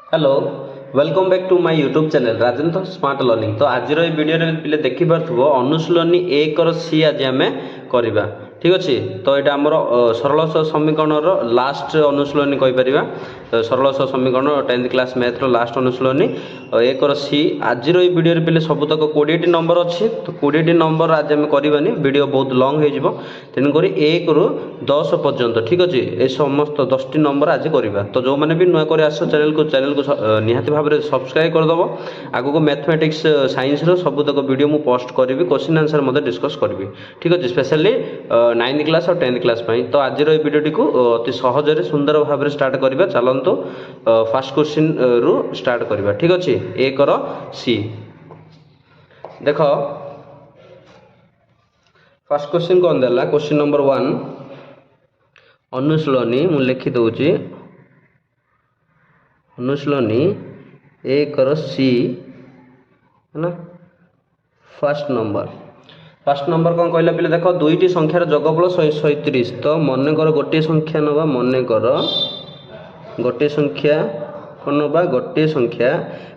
Hello welcome back to my YouTube channel Rajendra smart learning. तो आज video पे देखिपे अनुशीलनी एक सी आज आम करवा ठीक अच्छे। तो यहाँ आमर सरल समीकरण लास्ट अनुशीलनी कहीपर सरल समीकरण 10th क्लास मैथ्र लास्ट अनुशीलनी एक सी आज वीडियो पे सबुतक 20 नंबर अच्छी। तो 20 नंबर आज आम करवानी वीडियो बहुत लंग हो तेणुक 1 ରୁ 10 पर्यंत ठीक अच्छे ये समस्त 10टी नंबर आज करवा। तो जो मैंने भी नुआ कर आस चैनल को निहाती भाव में सब्सक्राइब करदेव। आगू को मैथमेटिक्स साइंस सबुतक वीडियो मुझे पोस्ट करी क्वेश्चन आंसर मत डिस्कस करी ठीक अच्छे स्पेशली 9th क्लास और 10th क्लास। तो आज वीडियोटी को अति सहजरे सुंदर भाव में स्टार्ट करवा। चलतु फास्ट क्वेश्चन रु स्टार्ट करवा ठीक अच्छे। एक सी देख फास्ट क्वेश्चन कौन देला क्वेश्चन नंबर 1 अनुशीलनी मु लिखि दूची अनुशीलनी एक सी है ना। फर्स्ट नंबर कौन कहला पे देख दुईटी संख्यार जोगफल 137। तो मन कर गोटे संख्या नवा मन कर गोटे संख्या कौन नवा गोटे संख्या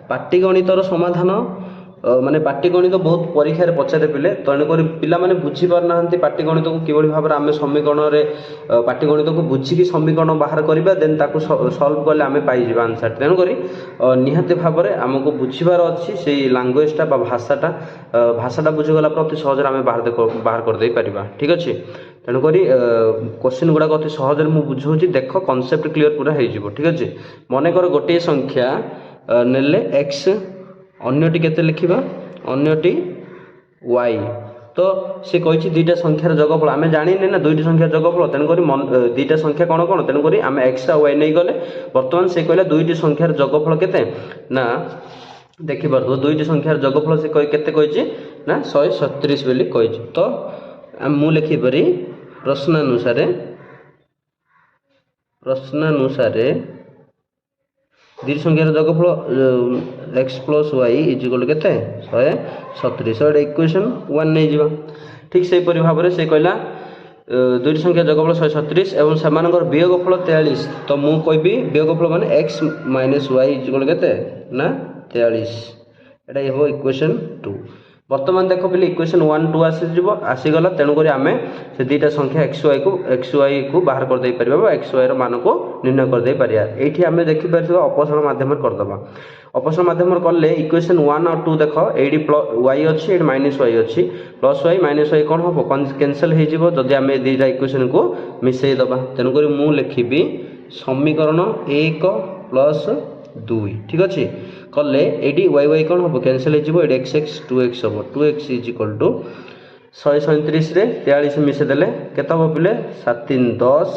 पाटीगणितर समाधान माने पाटीगणित बहुत परीक्षा रे पचारे पिले तेणुक पिला माने बुझी पार ना पाटीगणित को किभली भाव में आम समीकरण रे पाटीगणित को बुझिकी समीकरण बाहर करवा देन ताकू सॉल्व कले आम पाई आंसर। तेणुक निहाती भाव में आमको बुझीबार अच्छी से लांगुएजटा भाषाटा बुझीगला अति सहज आम बाहर करदे पारिबा ठीक अच्छे। तेणुक क्वेश्चन गुड़ाक अति सहज मुझे बुझाऊँ देख कनसेप्ट क्लीयर पूरा हो ठीक अच्छे। मन कर गोटे संख्या नेले एक्स अन्यटी केते लिखिबा अन्यटी वाई। तो सी कही दुईटा संख्यार जोगफल आम जानी ना दुईटी संख्यार जोगफल तेणुक दुईटा संख्या कौन कौन तेणुक आम एक्स आ वाई नहीं गले बर्तमान से कहला दुईटी संख्यार जोगफल केते ना देखिपार दुईटी संख्यार जोगफल से केते कही ना 137 बोली कही। तो मु लिखिपारी प्रश्नानुसार दुईटी संख्यार जोगफल x plus y is equal के 137 इक्वेशन 1 नहीं जीवा ठीक से भाव में से कहला दुईटी संख्या जोगफल 137 एवं सेमानकर वियोगफल 43। तो मु कहबी वियोगफल माने x minus y is equal के ना 43 एटा हो इक्वेशन 2। बर्तमान देख पे इक्वेशन 1 2 आसीगला तेणुक आम से दुईटा संख्या एक्स वाई को बाहर करदे पार एक्स वाई मान को निर्णय करदे पार। ये आम देखिपार अपसरण माध्यम करदे अपसरण माध्यम कले इक्वेशन 1 और 2 देख ये वाई अच्छी ये माइनस वाई अच्छी प्लस वाई माइनस वाई कौन हम कैनसल होदी आम दुईटा इक्वेशन को मिसईदबा। तेणुक मु लिखी समीकरण 1 प्लस 2 ठीक अच्छे कले ये वाई वाई कौन हम कैनसल हो एक्स एक्स 2x हम 2x इज इक्वल टू 137 रे 43 मिसेदेले केते हम पिले 7 3 10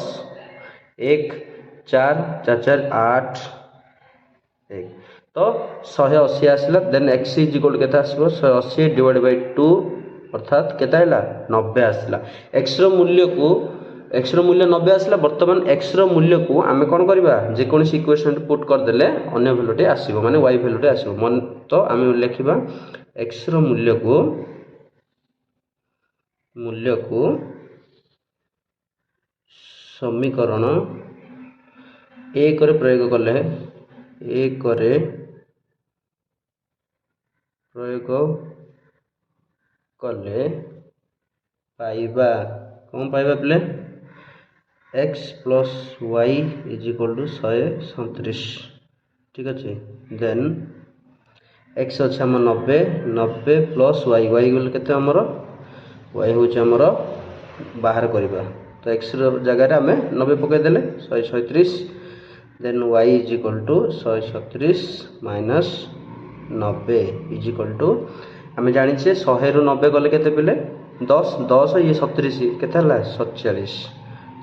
1 4 4 4 8 1 तो 180 आसला देन x इज इक्वल केते आसबो 180 डिवाइड बाय 2 अर्थात केते आइला 90 आसला। x रो मूल्य 90 आसला। बर्तमान x रो मूल्य को आम कौन करवा जेकोसी इक्वेशन पुट करदेले अन्य भैल्यूटे आसो माने y भैल्यूटे आसो मन। तो आम लिखा x रो मूल्य को समीकरण 1 रे प्रयोग कले 1 रे प्रयोग कले पाइबा कौन पाइबा प्ले x plus y is equal to 137 ठीक अच्छे। देन एक्स अच्छे आम 90 प्लस वाई वाई गले केते आमर वाई हूँ आमर बाहर करवा। तो एक्स जगह आम 90 पकईदे 137 then y is equal to 137 minus 90 is equal to आम जाने 100 ରୁ 90 गले केते पिले 10 10 ये 37 केते 47।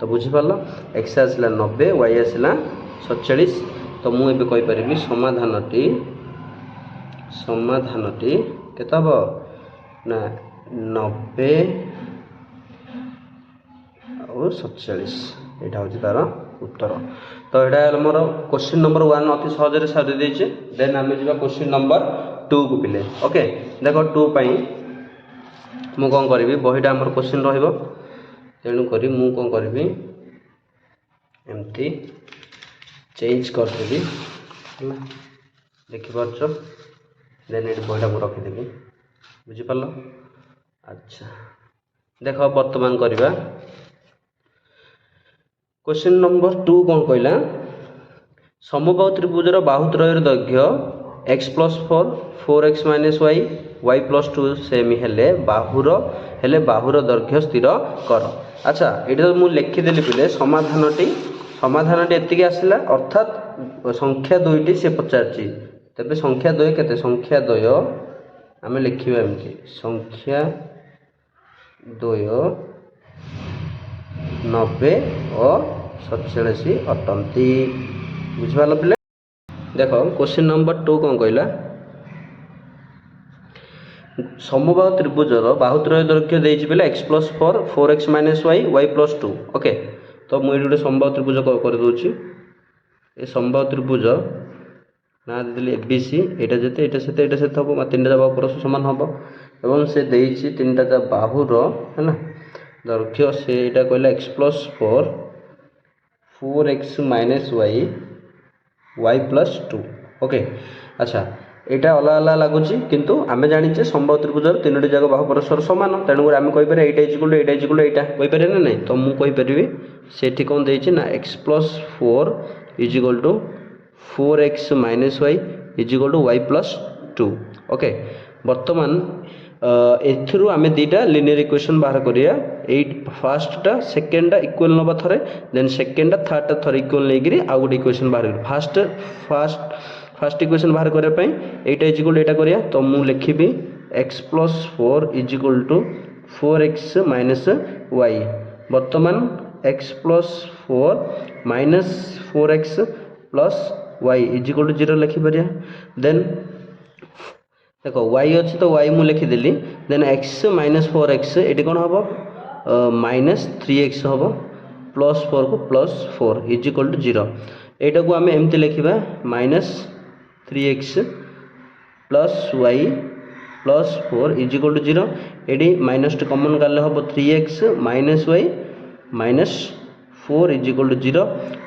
तो बुझीपार एक्स आसला 90 वाई आसला 47। तो मुझे कहीपरि समाधानटी केते हम ना 90 और 47 यहाँ हूँ तार उत्तर। तो यहाँ मोर क्वेश्चन नंबर 1 अति सहज सारी देचे। देन आम जा क्वेश्चन नंबर 2 को पिले ओके देख 2 मु कौन करी बहीटा आमर क्वेश्चन तेणुक मु कौन करी एमती चेंज करदेवी है देखिपार देन ये बहीटा मुझे रखीदेवी बुझीपार। अच्छा देख बर्तमान करवा क्वेश्चन नंबर 2 कौन कहला समबाहु त्रिभुजर बाहुत्रयर दैर्घ्य x plus 4x minus y y plus 2 सेमी हेले बाहुर दैर्घ्य स्थिर कर। अच्छा ये तो मुझे लिखिदेली पिले समाधानटी एतिकी आसला अर्थात संख्या दुईटी से पचारची तेरे संख्या द्वय केते संख्या द्वय आम लिखा एमती संख्या द्वय 90 और 47 अटंती बुझिपाल पिले। देख क्वेश्चन नंबर 2 कौन कहला समबाहु त्रिभुजर बाहुत्रय दैर्घ्य देइछि बेले x plus 4x minus y plus 2 okay. तो मुझे गोटे समबाहु त्रिभुज कर दूची ये समबाहु त्रिभुज ना देली एबीसी एटा जते एटा सेते हम तीन टा बाहु परस्पर समान हम एवं से देइछि तीन टा बाहुर है ना दैर्घ्य से एटा कहला x plus 4x minus y plus 2 okay. अच्छा यहाँ अलग अलग लगुच किंतु आम जाचे समबाहु त्रिभुजर तीनो जाक बाहु परस्पर सामान तेणुकर आम कहीपर एटा इजिकल एटा कहीपर ना नहीं तो मुझे से कौन देना ना x plus 4 is equal to 4x minus y is equal to y plus 2 okay. बर्तमान एथुरु आमे दीटा लिनियर इक्वेशन बाहर करिया एट फर्स्टटा सेकेंडटा इक्वल नबा थरे देन सेकेंडटा थर्डटा थरे इक्वल लेगिरी आ गुटे इक्वेशन बाहर करिया फर्स्ट इक्वेशन बाहर करने पई एटा इजिकल एटा करिया तो मु लिखिबी x plus 4 is equal to 4x minus y। बर्तमान x plus 4 minus 4x plus y is equal to 0 लिखिपारिया देन देख y अच्छी तो y मु लिखिदेली देन x माइनस 4x ये कौन हम माइनस 3x हम प्लस 4 को प्लस 4 इजिकल टू 0 यहाँ को आम एमती लिखा minus 3x plus y plus 4 is equal to 0 ये माइनस टू कमन गले हम 3x minus y minus 4 is equal to 0।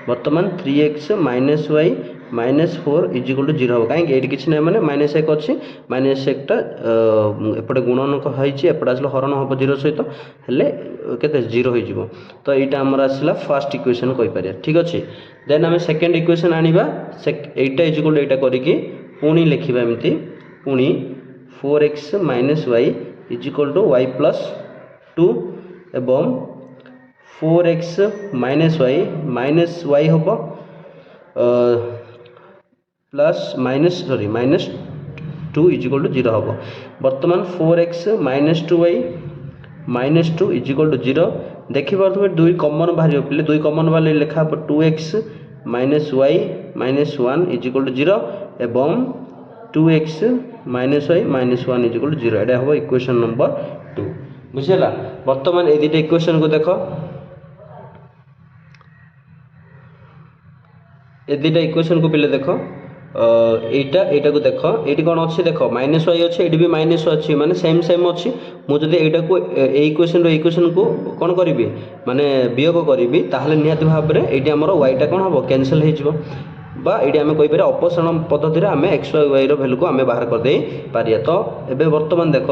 बर्तमान 3x minus y minus 4 is equal to 0 हम कहीं ये किसी ना मैंने माइनस 1 अच्छी माइनस 1टा एपटे गुणनक होती एपटे आसला हरण हम 0 सहित हेले केते 0 हो तो यहाँ आमर आसला फर्स्ट इक्वेशन कहीपर ठीक अच्छे। देन आम सेकेंड इक्वेशन आनिबा एटा इजिकल एटा करिकी पुणी लिखिबा एमती पुणी 4x minus y is equal to y plus 2 एवं 4x माइनस y हम प्लस माइनस 2 इजिकल टू 0 हम। बर्तमान 4x minus 2y minus 2 is equal to 0 देखिए तुम दुई कमन बाहर पे दुई कमन बाहर लिखा 2x minus y minus 1 equal to 0 एवं 2x minus y minus 1 equal to 0 यहाँ हम इक्वेशन नंबर 2 बुझेगा। बर्तमान ये दुटा इक्वेशन को देख ये दुटा इक्वेशन को पिले देख एटा को देख ये कौन अच्छे देख माइनस वाई अच्छे ये भी माइनस अच्छी माने सेम सेम अच्छी मुझे यहाँ को इक्वेशन को कौन करी माने वियोग करी ताहले निहाती भाव में ये आमर वाईटा कौन हम कैनसल हो बा ये आम कहीपर अपसरण पद्धति आम एक्स वाई भैल्यू को आम बाहर करदे पारिया। तो ये बर्तमान देख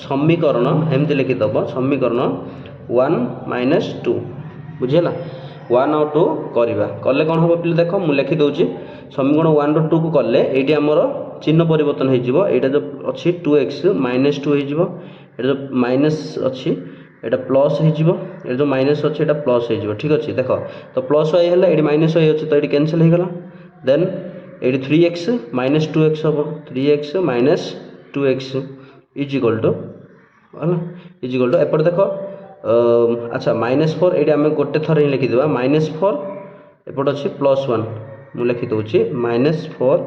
समीकरण एमती लिखिदेव समीकरण 1 माइनस 2 बुझेगा 1 और 2 करवा कले कौन हम पे देख मुझे लिखिदे समीकरण 1 रू 2 को कले ये आमर चिन्ह परिवर्तन हो जो अच्छी 2x माइनस 2 हो जो माइनस अच्छी यहाँ प्लस हो जो माइनस अच्छे यहाँ प्लस हो ठीक अच्छे देख तो प्लस वाई है ये माइनस वाई अच्छे तो ये कैनसल हो गला देन ये 3x माइनस 2x हम 3x minus 2x is equal to एपटे देख अच्छा माइनस 4 ये आम गोटे थर ही लिखिदेवा माइनस 4 एपटे अच्छी प्लस 1 मुझे लिखिदे माइनस 4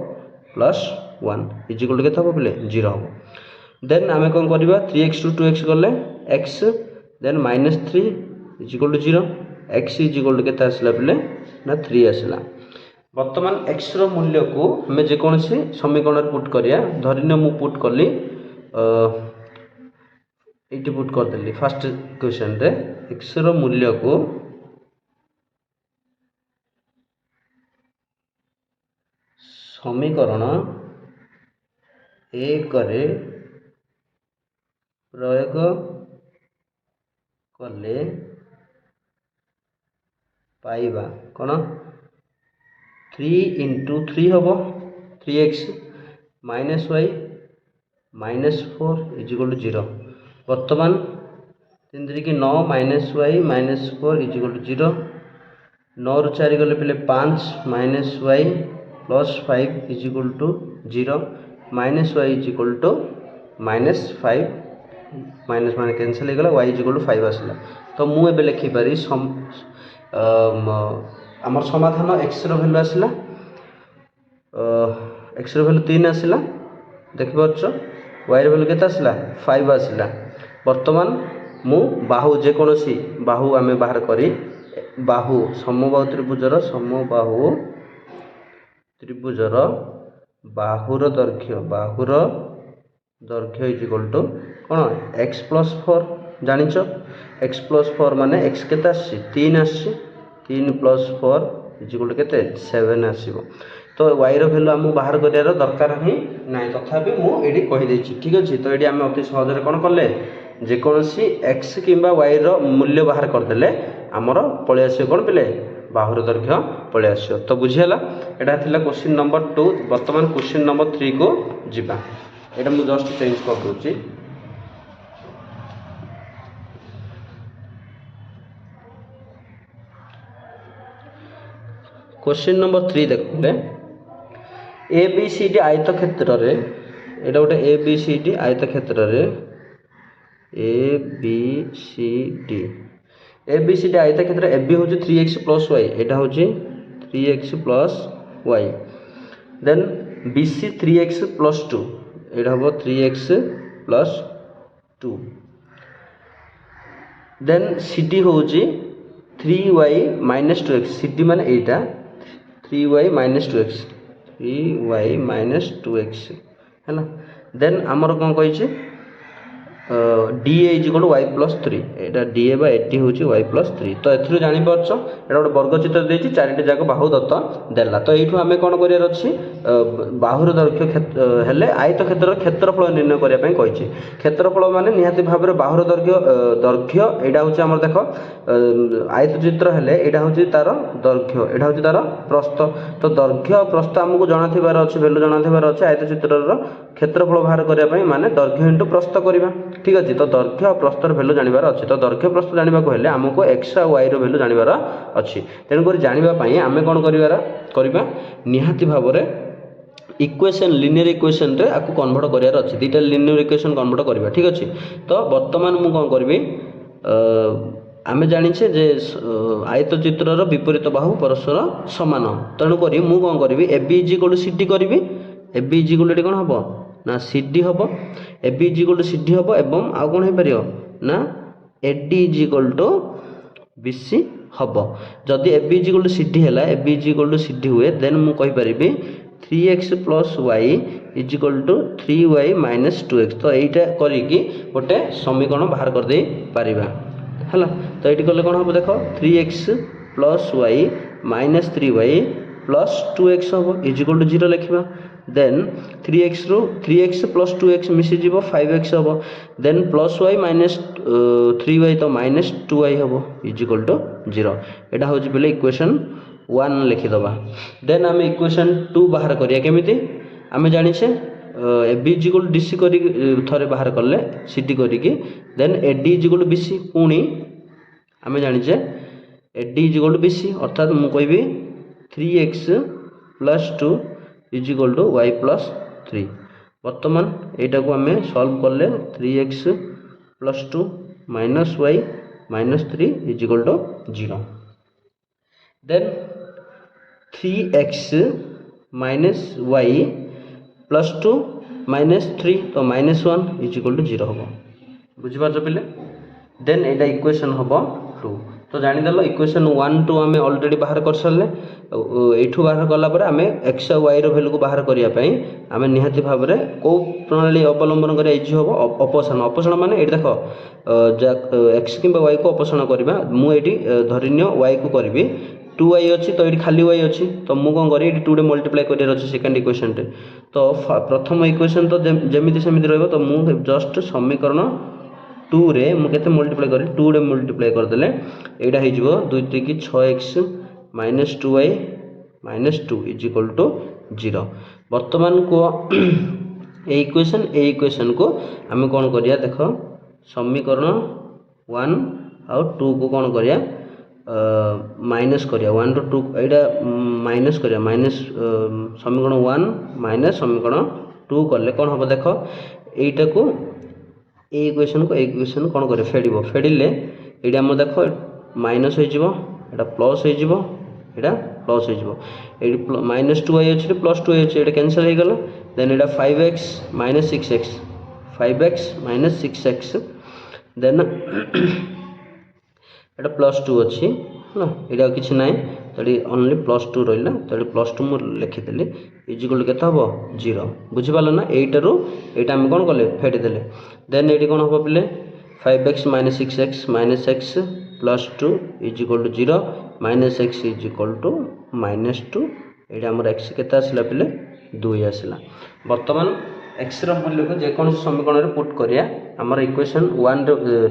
प्लस 1 इजिकल टू के बोले 0 हम। देन आम कौन करवा 3x टू 2x गले x then minus 3 is equal to 0 x is equal to के आसला बोले ना 3 आसला। बर्तमान x रो मूल्य को हमें जेकोसी समीकरण पुट करिया धरिन मु पुट कली ये पुट करदेली फर्स्ट क्वेश्चन रे x रो मूल्य को समीकरण एक प्रयोग कले पाइबा कौन 3 इंटू 3 हम 3x minus y minus 4 is equal to 0 बर्तमान 3 3 9 minus y minus 4 is equal to 0 9 रु 4 गले पे 5 minus y plus 5 equal to 0 minus y is equal to minus 5 minus मान कैनसल हो गला वाई इजिकल टू 5 आसला तो मुझे लिखिपारी आमर समाधान एक्स रैल्यू आसला एक्स रैल्यू 3 आसला देखिपारछ वाई रैल्यू केते आसला 5 आसला वर्तमान मु बाहु जेकोसी बाहु आम बाहर करी बाहु समबाहु त्रिभुजर बाहुर दैर्घ्य इजिकल टू कौन एक्स प्लस 4 जानिच एक्स प्लस 4 माने एक्स केते आसी 3 आसी 3 प्लस 4 इजिकल टू केते 7 आसीबो तो वाई रो वैल्यू आम बाहर करियार दरकार ही नाई तथापि मुझे कही देछि ठीक अच्छे तो ये आम अति सहज कौन कले जेकोसी एक्स किंबा वाई रो मूल्य बाहर करदेले आमर पलि आस कौन पे बाहुर दैर्घ्य पलि आस तो बुझीगला यहाँ थिला क्वेश्चन नंबर 2 बर्तमान क्वेश्चन नंबर 3 को जीवा यहाँ मुझे जस्ट चेंज कर दूची क्वेश्चन नंबर 3 देखते ए बी सी डी आयत क्षेत्र रे एटा गोटे ए बी सी डी आयत क्षेत्र रे ए बी सी डी आयत क्षेत्र ए बी हूँ 3x प्लस वाई एटा हूँ 3x plus y then B C 3x plus 2 एटा हम 3x plus 2 then C D हूँ 3y minus 2x C D मान एटा 3y minus 2x 3y minus 2x है देन आमर कौन कही डी इजिकल वाई प्लस 3 एटा डी बा एटी हूँ वाई प्लस 3 तो एथुरु जानि परछ एटा गोटे वर्गचित्र देछि चारिटी जाक बाहु दत्त देला तो एठु आमे कोन करियार अछि बाहुर दैर्घ्य हेले आयत क्षेत्र क्षेत्रफल निर्णय करिया पई कहिछि क्षेत्रफल माने निहाती भाबरे बाहुर दैर्घ्य एटा होछि हमर देखो आयत चित्र हेले एटा होछि तार दैर्घ्य एटा होछि तार प्रस्थ तो दैर्घ्य प्रस्थ हमकु जणा थिबार अछि वैल्यू जणा थिबार अछि आयत चित्रर क्षेत्रफल बाहर करिया पई माने दैर्घ्य इनटू प्रस्थ करिबा ठीक अच्छे तो दैर्घ्य प्रस्तर वैल्यू जानवर अच्छे तो दैर्घ्य प्रस्थ जानवा हेले आमको एक्स और वाई वैल्यू जानवर अच्छी तेणुक जानापी आम कौन करवा निहाती भाव में इक्वेशन लिनियर इक्वेशन रे आपको कन्वर्ट करार अच्छे दुटा लिनियर इक्वेशन कन्वर्ट करवा ठीक अच्छे तो बर्तमान मुझे कौन करी आम जाचे जे आयत चित्रर विपरीत बाहु परस्पर सामान तेणुक मुझे कौन करी A B equal C D करी ए बी इजिकल कौन हम ना सी डी हम A B is equal to C D हम एवं आउ कौन हो पार ना A D is equal to B C हम जदि A B is equal to C D है A B is equal to C D हुए देन मुझे कहीपरि 3x plus y is equal to 3y minus 2x तो यहीटा करी गोटे समीकरण बाहर कर दे पारिबा है तो ये कले कौन हम देख 3x plus Y minus 3y plus 2x हम इजिकल टू 0 लिखा देन 3x रू 3x प्लस 2x मिसी जीव 5x हम then plus Y minus 3y तो माइनस 2y हम इजिकल टू 0 यहाँ हूँ बोले इक्वेशन 1 लिखिदबा देन आम इक्वेशन 2 बाहर करिया केमिति आम जानिछे A B is equal D C करी थरे बाहर करले सी डी करिकी then A D is equal B C पुणी आम जानिछे A D is equal B C अर्थात मु कहबी 3x plus 2 is equal to y plus 3 बर्तमान यहाँ को आम सॉल्व कले 3x plus 2 minus y minus 3 is equal to 0 then 3x minus y plus 2 minus 3 तो माइनस 1 इजिकल टू 0 हम बुझीपार पे देन यहाँ इक्वेशन हम 2 तो जानीदेल इक्वेशन 1 2 आम अलरेडी बाहर कर सारे यू बाहर कलापर आम एक्स और वाई भैल्यू को बाहर करने आम निहाती भाव में कौ प्रणाली अवलंबन कर हम अपसारण अपसारण माने ये देख एक्स कि वाई को अपसारण करवा मुझे धरिनिय वाई को करी 2y अच्छी तो ये खाली y अच्छी तो मुझे कौन करी 2 मल्टीप्लाई कर सेकेंड इक्वेशन तो प्रथम इक्वेशन तो जमी सेमती रही तो मुझे जस्ट समीकरण 2 रे मुझे मल्टीप्लाई करी 2 रे मल्टीप्लाई करदे यहाँ हो 2 3 6x minus 2y minus 2 is equal to 0 बर्तमान को ए इक्वेशन को आम कौन करिया देख समीकरण 1 आउ 2 को कौन करिया माइनस करिया 1 ରୁ 2 एटा माइनस करिया माइनस समीकरण 1 माइनस समीकरण 2 कले कौन हम देख एटा को ए इक्वेशन कौन करे फेडिबो फेडिले एटा हम देख माइनस हो जिवो एटा प्लस हो जिवो एटा प्लस हो जिवो एटी माइनस 2y अछि प्लस 2y अछि एटा कैंसिल हो गला देन एटा 5x minus 6x 5x minus 6x then एटा प्लस 2 अच्छी है यहाँ किसी ना तो ओनली प्लस 2 रहा तो प्लस 2 मुझे लिखिदेली इजिकल के हम 0 बुझीपाल ना यहीटारू यहाँ आम कौन कले फेटिदेले देन ये कौन हम पे 5x minus 6x minus x plus 2 is equal to 0 minus x is equal to minus 2 ये आम x के पे 2 आसला बर्तमान x मूल्य को जेकोसी समीकरण में पुट करिया आमर इक्वेशन 1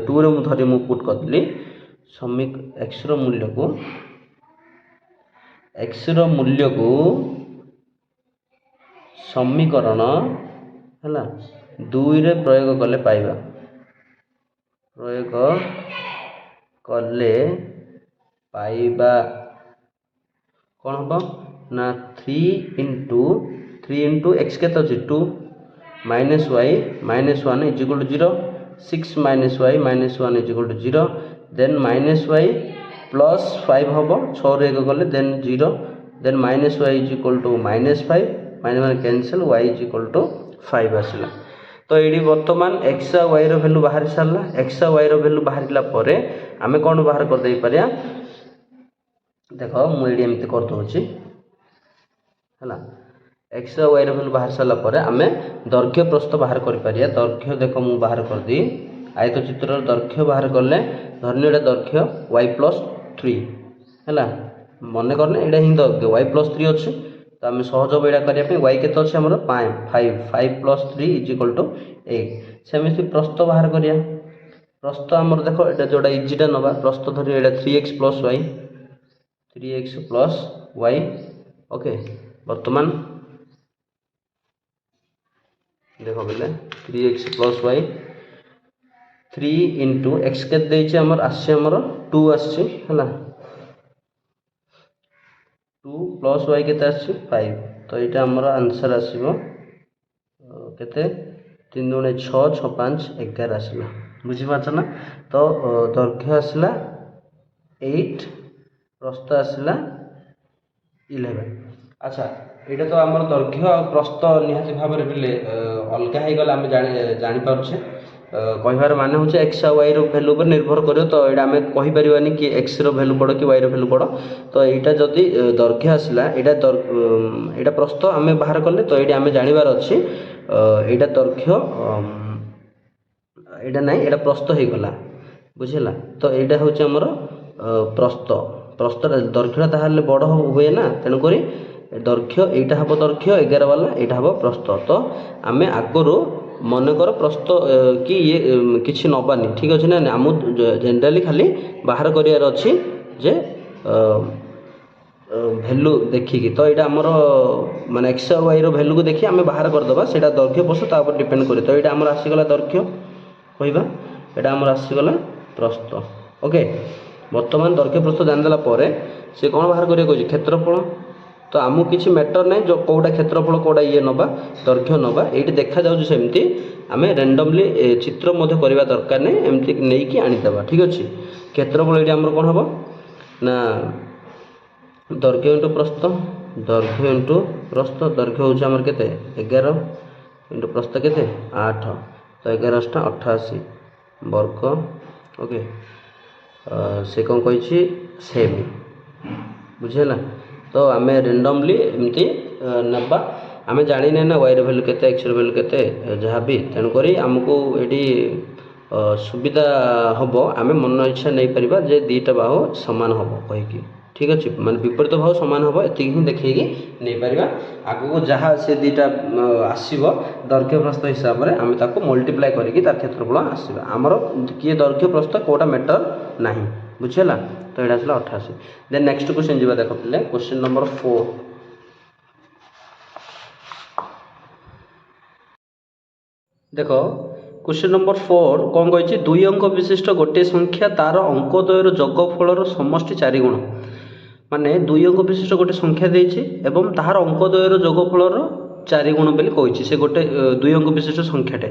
2 रे धरी मु पुट करली x मूल्य को समीकरण है 2 रे प्रयोग कले पाइबा प्रयोग कले पाइबा कौन हम ना 3 इंटू x के 2 minus y minus 1 is equal to 0 6 minus y minus 1 is equal to 0 then minus y plus 5 हम 6 रे गले then 0 then minus y is equal to minus 5 minus cancel y is equal to 5 आसला तो ये बर्तमान x और y रो value बाहर सारा x और y रो वैल्यू बाहर परे आमे कौन बाहर कर दे पारिया देख मुझे एमती कर दूची है x और y रो वैल्यू बाहर सारा परे आमे दैर्घ्य प्रस्थ बाहर कर पारिया दैर्घ्य देख मु बाहर कर दी आयत चित्र दैर्घ्य बाहर कले धरनी एटा दैर्घ्य y प्लस 3 है मन करने यहाँ हिं दैर्घ्य y प्लस 3 अच्छे तो आम सहज यहाँ करने y के अच्छे आम 5 प्लस 3 इज इक्वल टू 8 सेमती प्रस्थ बाहर करिया प्रस्थ आमर देख ये जोड़ा इजिटा नवा प्रस्थ धर ये 3x प्लस y ओके बर्तमान देख बोले 3x plus y 3 into x के देइछे हमर आसी हमर 2 आसी हला 2 प्लस y केते आसी 5 तो एटा हमर आंसर आसीबो केते 3 गुणे 6 6 5 11 आसीला बुझी पाछ ना तो दैर्घ्य आसीला 8 प्रस्थ आसीला 11 अच्छा एटा तो हमर दैर्घ्य और प्रस्थ निहाती भाव रे बिले अलगा हे गला हम जानि पाछे कहबार माने होचे x और y रो वैल्यू पर निर्भर करियो तो एटा हमें कहि परिबानी कि x रो वैल्यू बड़ कि y रो वैल्यू बड़ तो एटा जदी दैर्घ्य आसला एटा प्रस्थ हमें बाहर करले तो एटा हमें जानिबार अछि एटा दैर्घ्य एटा नै एटा प्रस्थ हे गला बुझिला तो एटा होचे हमर प्रस्थ दैर्घ्य ताहाले बड़ होए ना तेनु करी दैर्घ्य एटा हबो दैर्घ्य 11 वाला एटा हबो प्रस्थ तो आमे आगरो मन कर प्रस्थ कि ये किसी नबानी ठीक अच्छे ना आम जेनराली खाली बाहर करार अच्छी जे भैल्यू देखिकी तो यहाँ आमर माने एक्स और वाई रो भैल्यू को देखिए आम बाहर करदे से दैर्घ्य प्रस्थ तापर डिपेंड करे तो यहाँ आमर आसीगला दैर्घ्य कहवा यहाँ आमर आसीगला प्रस्थ ओके बर्तमान दैर्घ्य प्रस्थ जानिदेला से कौन बाहर करिया कहछि क्षेत्रफल तो आमको किसी मैटर ना जो कौटा क्षेत्रफल कौटा ये नवा दैर्घ्य नवा ये देखा जाऊँ सेमती आम रैंडमली चित्र मध्य करवा दरकार नहीं एमती नहीं कि आनीदेवा ठीक अच्छे क्षेत्रफल ये आमर कौन हम ना दैर्घ्य इंटू प्रस्थ दैर्घ्य इंटू प्रस्थ दैर्घ्य हूँ आमर केते 11 इंटू प्रस्थ केते 8 तो 11 88 वर्ग ओके से कौन कही सेमी बुझेगा तो आम रेंडमली एमती नबा आम जाने ना वाई वैल्यू केते एक्स वैल्यू केते जहाँ भी तेणुक आमको ये सुविधा हम आम मन इच्छा नहीं पारिबा जे दीटा बाहु सामान हम कहीकि ठीक अच्छे माने विपरीत भाव सामान हम ये हिं देखिए नहीं पार आग को जहाँ से दुईटा आसो दैर्घ्य प्रस्थ हिसाब से आम ताको मल्टीप्लाई करके तार क्षेत्रफल आसवा आमर किए दैर्घ्य प्रस्थ कौटा मेटर ना बुझीगला तो यहाँ आसला 88। देन नेक्स्ट क्वेश्चन जी देख पे क्वेश्चन नंबर 4 देख क्वेश्चन नंबर 4 कौन कही 2 अंक विशिष्ट गोटे संख्या तार अंकद्वयर जोगफल समष्टि 4 गुण माने 2 अंक विशिष्ट गोटे संख्या देछि एवं ताहार अंकद्वयर जोगफल 4 गुण बोली कही से गोटे 2 अंक विशिष्ट संख्याटे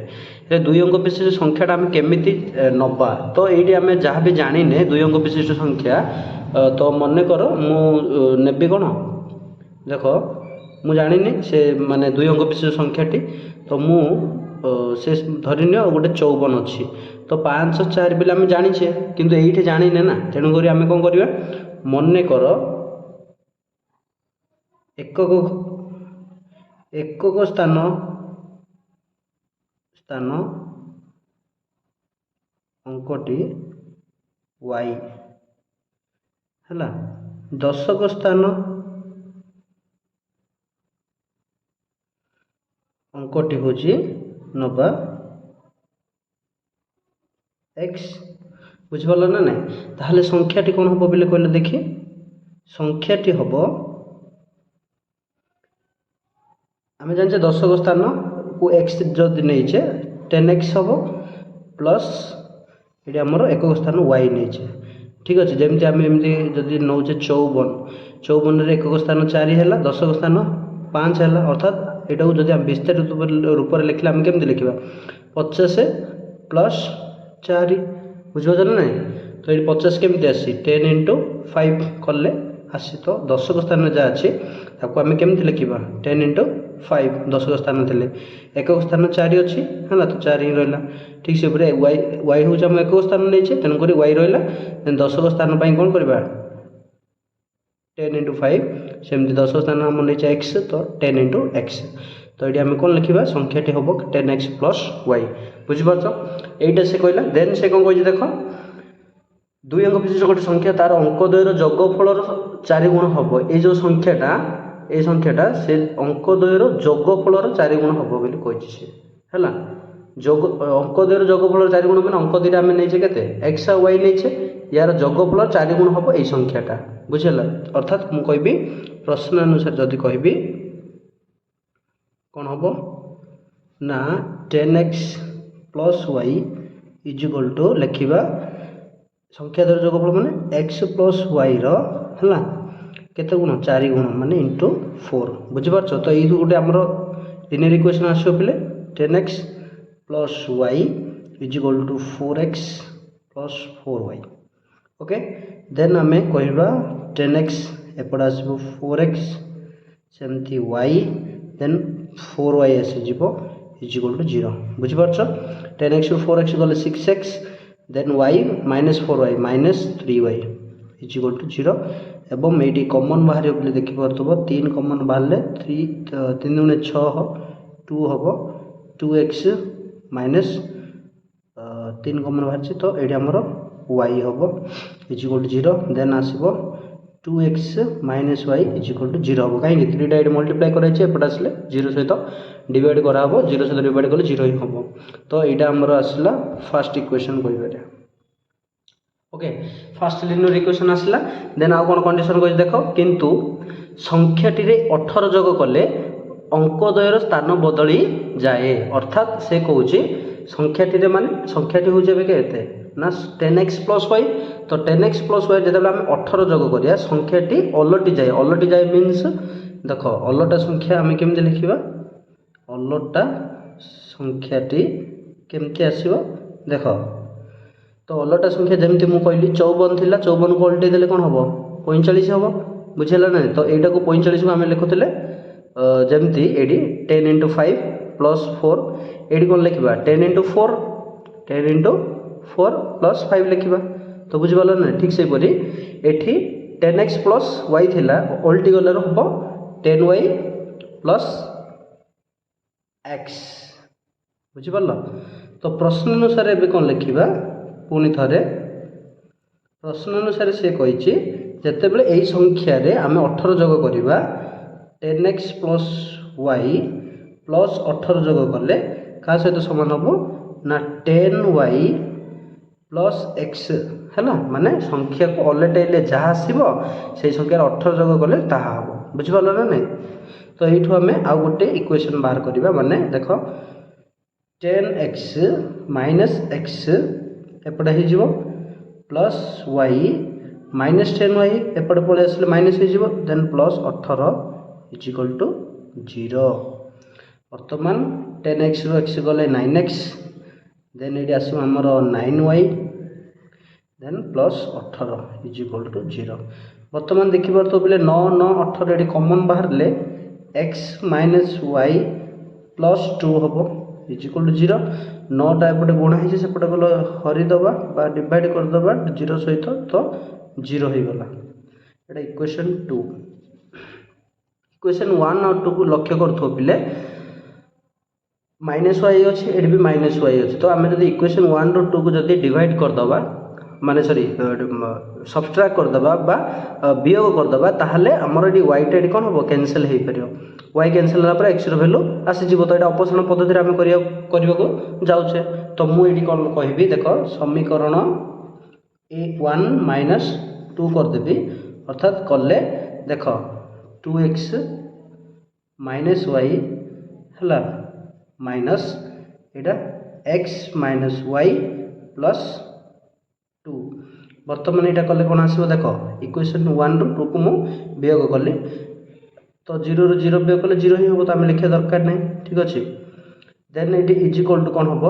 2 अंक विशिष्ट संख्याटा आम केमिति नबा तो ये आम जहाँ भी जाने 2 अंक विशिष्ट संख्या तो मन कर मु नेबी कौन देख मु जानी से माने 2 अंक विशिष्ट संख्याटी तो मु से धरी नि गोटे 54 अच्छी तो 5 4 बोले आम जाचे किंतु ये जाने ना तेणुक आम कौन करवा मन कर एकक स्थान स्थान अंकटी y है दशक स्थान अंकटी हूँ नवा x बुझिपाल ना ना ताहले संख्याटी कौन हम बोले कहले देखी संख्याटी हम आम जाने दशक स्थान को x जदि नहींचे 10x हम प्लस ये आमर एकक स्थान y नहीं ठीक अच्छे जमी आम एमती जदि नौचे 54 एकक स्थान 4 है दशक स्थान 5 है अर्थात यहाँ जब आम विस्तारित रूप में लिखले आम केमती लिखा 50 प्लस 4 बुझे ना तो ये 50 केमती आसी 10 into 5 कले आसी तो दशक स्थान जहाँ अच्छी ताको आम केमती लिखा 10 into 5 दशक स्थान थे एकक स्थान 4 अच्छी है तो 4 ही रहा ठीक से वाई हूँ आम एकक स्थान नहीं तेणुक वाई रहा दशक स्थान पर कौन करवा 10 into 5 सेमती दशक स्थान आम नहीं एक्स तो 10 into x तो ये आम कौन लिखा संख्याटी हम 10x प्लस y बुझिपार यहीटा से कहला देन से कौन कही देख 2 अंक विशिष्ट गोटे संख्या तार अंकद्वयर जोगफल 4 गुण हम ये जो संख्याटा से अंकद्वयर जोगफल 4 गुण हम बोली कही है जोग अंकद्वयर जोगफल 4 गुण मैंने अंक दुईटा आम नहीं के एक्स आ वाई नहीं यार जोगफल 4 गुण हम यही संख्याटा बुझेगा अर्थात मु कहि प्रश्न अनुसार जदि कहि कौन हम ना 10x plus y is equal to लिखा संख्या द्वारा जोगफल माने x प्लस वाई रहा केते गुण 4 गुण माने इंटू 4 बुझिपार तो ये गोटे आमर लिनियर इक्वेशन आसो पे 10x plus y is equal to 4x plus 4y okay then आम कहवा 10x एपट आसो 4x सेमती y देन 4y आसीज इज इक्वल टू 0 बुझिपार 10x ରୁ 4x गले 6x then y minus 4y minus 3y is equal to 0 एवं ये कमन बाहर बोले देखिपो 3 कमन बाहर 3 गुणे 6 2 हम 2x माइनस 3 कमन बाहर तो ये आमर y हम इज इक्वल टू 0 देन आसो 2x minus y is equal to 0 हम कहीं 3टा ये मल्टीप्लाई कराइए आसले 0 सहित डिवाइड कराब 0 सहित डिवाइड कले 0 ही हम तो यहाँ आमर आसला फास्ट इक्वेशन कह ओके फास्ट लिनियर इक्वेशन आसला देन आउ कौन कंडीशन कह देख किंतु संख्याटी 18 जोग कले अंकद्वयर स्थान बदली जाए अर्थात से कौन संख्याटी माने संख्याटी हूँ के ना 10x प्लस वाई तो 10x प्लस वाई जो आम 18 जोग करिया संख्याटी अलटी जाए मीन्स देख अलटा संख्या आम केमती लिखा अलटा संख्याटी केमती आसो देख तो अलटा संख्या जमी मुझे कहली 54 थी 54 को उल्टे देले कौन हम 45 हम बुझेगा ना तो यहाँ को 45 को आम लिखुले जमती ये 10 into 5 प्लस 4 ये कौन लिखा 10 into 4 10 into 4 प्लस 5 लिखा तो बुझिपाल ना ठीक से ये 10x प्लस वाई थी उल्टी गले हम 10y प्लस x बुझिपाल तो प्रश्न अनुसार एवं कौन लिखा पुणी थे प्रश्न अनुसार से कही ଯେତେବେଳେ ଏଇ ସଂଖ୍ୟାରେ ଆମେ 18 ଯୋଗ କରିବା 10x ପ୍ଲସ୍ y ପ୍ଲସ୍ 18 ଯୋଗ କଲେ କାହା ସହିତ ସମାନ ହେବ ନା 10y ପ୍ଲସ୍ x ହେଲା। ମାନେ ସଂଖ୍ୟାକୁ ଅଲଟେଇଲେ ଯାହା ଆସିବ ସେଇ ସଂଖ୍ୟାରେ 18 ଯୋଗ କଲେ ତାହା ହେବ। ବୁଝିପାରିଲ ନା ନାହିଁ? ତ ଏଇଠୁ ଆମେ ଆଉ ଗୋଟେ ଇକ୍ୱେସନ୍ ବାହାର କରିବା। ମାନେ ଦେଖ 10x ମାଇନସ୍ x ଏପଟେ ହେଇଯିବ ପ୍ଲସ୍ y ମାଇନସ୍ 10y ଏପଟେ ପଳେଇ ଆସିଲେ ମାଇନସ୍ ହେଇଯିବ then plus 18 is equal two 0। ବର୍ତ୍ତମାନ 10x ରୁ x ଗଲେ 9x ଦେନ୍ ଏଇଠି ଆସିବ ଆମର 9y then plus 18 is equal two 0। ବର୍ତ୍ତମାନ ଦେଖିପାରୁଥିବ ପିଲେ 9 9 18 ଏଠି କମନ୍ ବାହାରିଲେ x ମାଇନସ୍ y ପ୍ଲସ୍ 2 ହେବ ଇଜ୍ ଇକ୍ୱାଲ୍ ଟୁ 0। 9ଟା ଏପଟେ ଗୁଣା ହେଇଛି ସେପଟେ ଗଲେ ହରିଦେବା ବା ଡିଭାଇଡ଼ କରିଦେବା 0 ସହିତ ତ 0 ହେଇଗଲା। ଏଇଟା ଇକ୍ୱେସନ୍ 2। ଇକ୍ୱେସନ୍ 1 ଆଉ 2 କୁ ଲକ୍ଷ୍ୟ କରୁଥିବ ପିଲେ ମାଇନସ୍ y ଅଛି ଏଠି ବି ମାଇନସ୍ y ଅଛି। ତ ଆମେ ଯଦି ଇକ୍ୱେସନ୍ 1 ରୁ 2 କୁ ଯଦି ଡିଭାଇଡ଼ କରିଦେବା ମାନେ ସରି ସବଷ୍ଟ୍ରାକ୍ଟ କରିଦେବା ବା ବିয়োଗ କରିଦେବା ତାହେଲେ ଆମର ଏଠି ୱାଇଟା ଏଠି କ'ଣ ହେବ କ୍ୟାନସେଲ୍ ହେଇପାରିବ। y କ୍ୟାନସେଲ୍ ହେଲା ପରେ x ର ଭ୍ୟାଲୁ ଆସିଯିବ। ତ ଏଇଟା ଅପସାରଣ ପଦ୍ଧତିରେ ଆମେ କରିବାକୁ ଯାଉଛେ। ତ ମୁଁ ଏଠି କ'ଣ କହିବି ଦେଖ ସମୀକରଣ a1 ମାଇନସ୍ 2 କରିଦେବି ଅର୍ଥାତ୍ କଲେ ଦେଖ 2x ମାଇନସ୍ y ହେଲା ମାଇନସ୍ ଏଇଟା x ମାଇନସ୍ y ପ୍ଲସ୍ 2। ବର୍ତ୍ତମାନ ଏଇଟା କଲେ କ'ଣ ଆସିବ ଦେଖ ଇକ୍ୱେସନ୍ 1 ରୁ 2 କୁ ମୁଁ ବିয়োଗ କଲି ତ 0 ରୁ 0 ବିয়োଗ କଲେ 0 ହିଁ ହେବ। ତ ଆମେ ଲେଖିବା ଦରକାର ନାହିଁ। ଠିକ୍ ଅଛି। ଦେନ୍ ଏଇଠି ଇଜ୍ ଇକ୍ୱାଲ୍ ଟୁ କ'ଣ ହେବ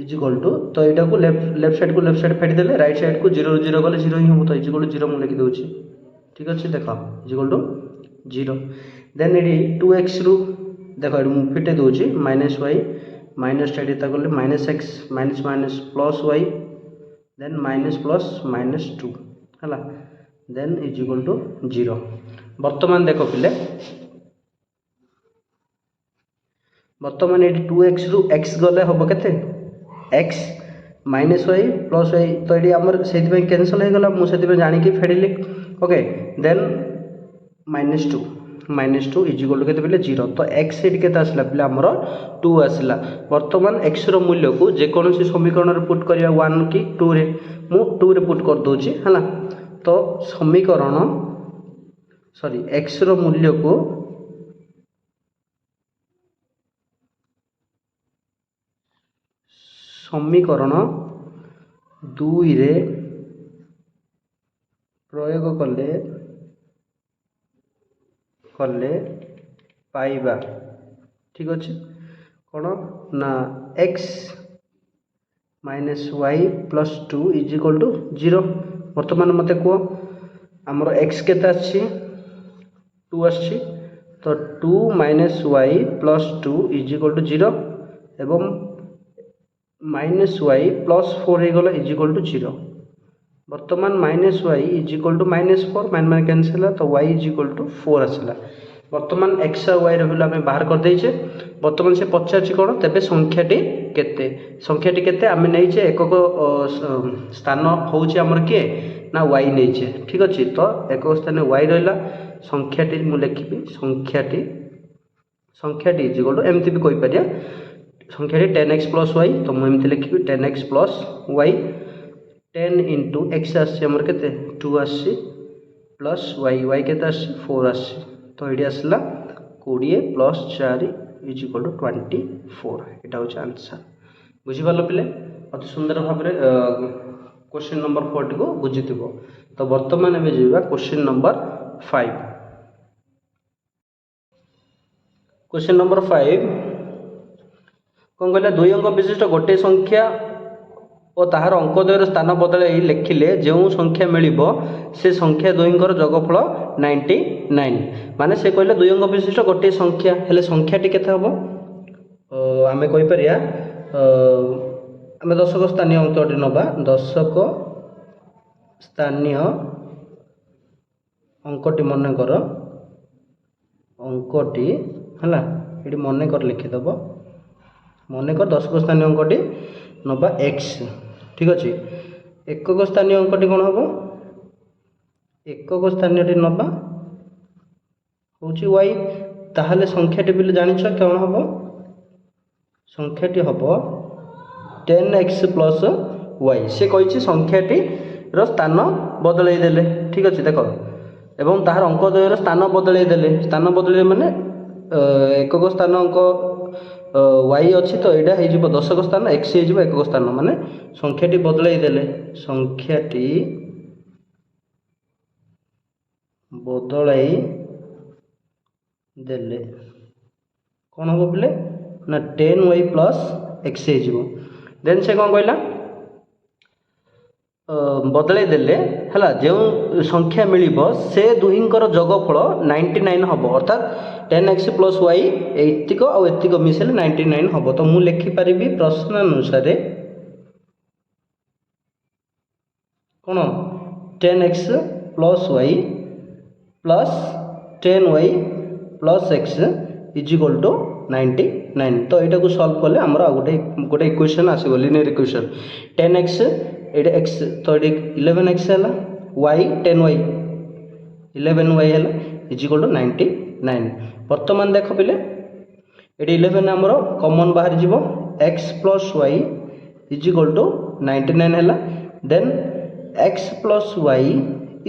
ଇଜ୍ ଇକ୍ୱାଲ୍ ଟୁ ତ ଏଇଟାକୁ ଲେଫ୍ଟ ସାଇଡ଼୍କୁ ଲେଫ୍ଟ ସାଇଡ଼୍ ଫେଡ଼ିଦେଲେ ରାଇଟ୍ ସାଇଡ଼୍କୁ 0 ରୁ 0 ଗଲେ 0 ହିଁ ହେବ। ତ ଇଜ୍ ଇକ୍ୱାଲ୍ ଟୁ 0 ମୁଁ ଲେଖିଦେଉଛି। ଠିକ୍ ଅଛି ଦେଖ ଇଜ୍ ଇକ୍ୱାଲ୍ ଟୁ 0। ଦେନ୍ ଏଇଠି 2x ରୁ ଦେଖ ଏଇଠି ମୁଁ ଫିଟେଇ ଦେଉଛି ମାଇନସ୍ y ମାଇନସ୍ଟା ଏଠି ତା କଲେ minus x minus minus plus y ଦେନ୍ ମାଇନସ୍ ପ୍ଲସ୍ ମାଇନସ୍ 2 ହେଲା ଦେନ୍ ଇଜ୍ ଇକ୍ୱାଲ୍ ଟୁ 0। ବର୍ତ୍ତମାନ ଦେଖ ପିଲେ ବର୍ତ୍ତମାନ ଏଠି 2x ରୁ x ଗଲେ ହେବ କେତେ x minus y plus y। ତ ଏଠି ଆମର ସେଇଥିପାଇଁ କ୍ୟାନସଲ୍ ହେଇଗଲା ମୁଁ ସେଥିପାଇଁ ଜାଣିକି ଫେଡ଼ିଲି। Okay then minus 2 is equal to କେତେ ପିଲେ 0। ତ x ଏଠି କେତେ ଆସିଲା ପିଲେ ଆମର 2 ଆସିଲା। ବର୍ତ୍ତମାନ x ର ମୂଲ୍ୟକୁ ଯେକୌଣସି ସମୀକରଣରେ ପୁଟ୍ କରିବା 1 କି 2ରେ ମୁଁ 2ରେ ପୁଟ୍ କରିଦେଉଛି ହେଲା। ତ ସମୀକରଣ ସରି x ର ମୂଲ୍ୟକୁ ସମୀକରଣ 2ରେ ପ୍ରୟୋଗ କଲେ ପାଇବା। ଠିକ୍ ଅଛି କ'ଣ ନା x minus y plus 2 is equal two 0। ବର୍ତ୍ତମାନ ମୋତେ କୁହ ଆମର x କେତେ ଆସିଛି 2 ଆସିଛି। ତ 2 minus y plus 2 is equal two 0 ଏବଂ ମାଇନସ୍ y ପ୍ଲସ୍ 4 ହେଇଗଲା ଇଜ୍ ଇକ୍ୱାଲ୍ ଟୁ 0। ବର୍ତ୍ତମାନ minus y is equal two minus 4 ମାନେ କ୍ୟାନସଲ୍ ହେଲା ତ y ଇଜ୍ ଇକ୍ୱାଲ୍ ଟୁ 4 ଆସିଲା। ବର୍ତ୍ତମାନ x ଆଉ y ର ଭ୍ୟାଲୁ ଆମେ ବାହାର କରିଦେଇଛେ। ବର୍ତ୍ତମାନ ସେ ପଚାରୁଛି କ'ଣ ତେବେ ସଂଖ୍ୟାଟି କେତେ ଆମେ ନେଇଛେ ଏକକ ସ୍ଥାନ ହେଉଛି ଆମର କିଏ ନା y ନେଇଛେ। ଠିକ୍ ଅଛି ତ ଏକକ ସ୍ଥାନରେ y ରହିଲା। ସଂଖ୍ୟାଟି ମୁଁ ଲେଖିବି ସଂଖ୍ୟାଟି ଇଜ୍ ଇକ୍ୱାଲ୍ ଟୁ ଏମିତି ବି କହିପାରିବା ସଂଖ୍ୟାଟି 10x ପ୍ଲସ୍ y। ତ ମୁଁ ଏମିତି ଲେଖିବି 10x plus y 10 into x ଆସିଛି ଆମର କେତେ 2 ଆସିଛି ପ୍ଲସ୍ y କେତେ ଆସିଛି 4 ଆସିଛି। ତ ଏଇଠି ଆସିଲା 20 ପ୍ଲସ୍ 4 ଇଜ୍ ଇକ୍ୱାଲ୍ ଟୁ 24। ଏଇଟା ହେଉଛି ଆନ୍ସର୍। ବୁଝିପାରିଲ ପିଲେ ଅତି ସୁନ୍ଦର ଭାବରେ क्वेश्चन नंबर 4 टी को बुझिथिब। तो वर्तमान एबे जिबा क्वेश्चन नंबर 5। क्वेश्चन नंबर 5 कौन कहला दुई अंक विशिष्ट गोटे संख्या और ताहार अंकोदयर स्थान बदल लिखिले जो संख्या मिलिबो से संख्या दुईंकर जोगफल 99 माने से कहले दुई अंक विशिष्ट गोटे संख्या हेले संख्याटी केते हबो आमे कहि परिया आमे दशक स्थानीय अंकटी नबा दशक स्थानीय अंकटी मन कर अंकटी हला एटी मन कर लिखिदब मन कर दशक स्थानीय अंकटी नबा x ठीक अच्छे एकक स्थानीय अंकटी कौन हम एकक स्थानीयटी नवा होची y ताहले संख्याटी बिले जानिछ कोन हबो संख्याटी हबो 10x प्लस y से कहिछि संख्याटी रो स्थान बदलै देले ठीक अछि देखो एवं ताहार अंक द्वयर स्थान बदलै माने एकक स्थान अंक y अछि तो एटा हे जिवो दशक स्थान x हे जिवो एकक स्थान माने संख्याटी बदलै देले संख्याटी बदलै देले कौन हम बोले ना 10y प्लस x हे जिवो देन से कौन कहला बदलै देले हला जे संख्या मिलिबो से दुहिंकर जोगफल 99 हबो अर्थात 10x प्लस y एतिक और एतिक मिसेले 99 हबो तो मु लिखि परिबी प्रश्न अनुसार कौन 10x plus y plus 10y plus x is equal to 99 तो यहाँ को सॉल्व कले आमर आ गोटे इक्वेशन आसो लिनियर इक्वेशन 10x ये x तो ये 11x है y 10y 11y है इज इक्वल टू 99 बर्तमान देख पिले ये 11 आमर कॉमन बाहर जीवो x plus y is equal to 99 है then x plus y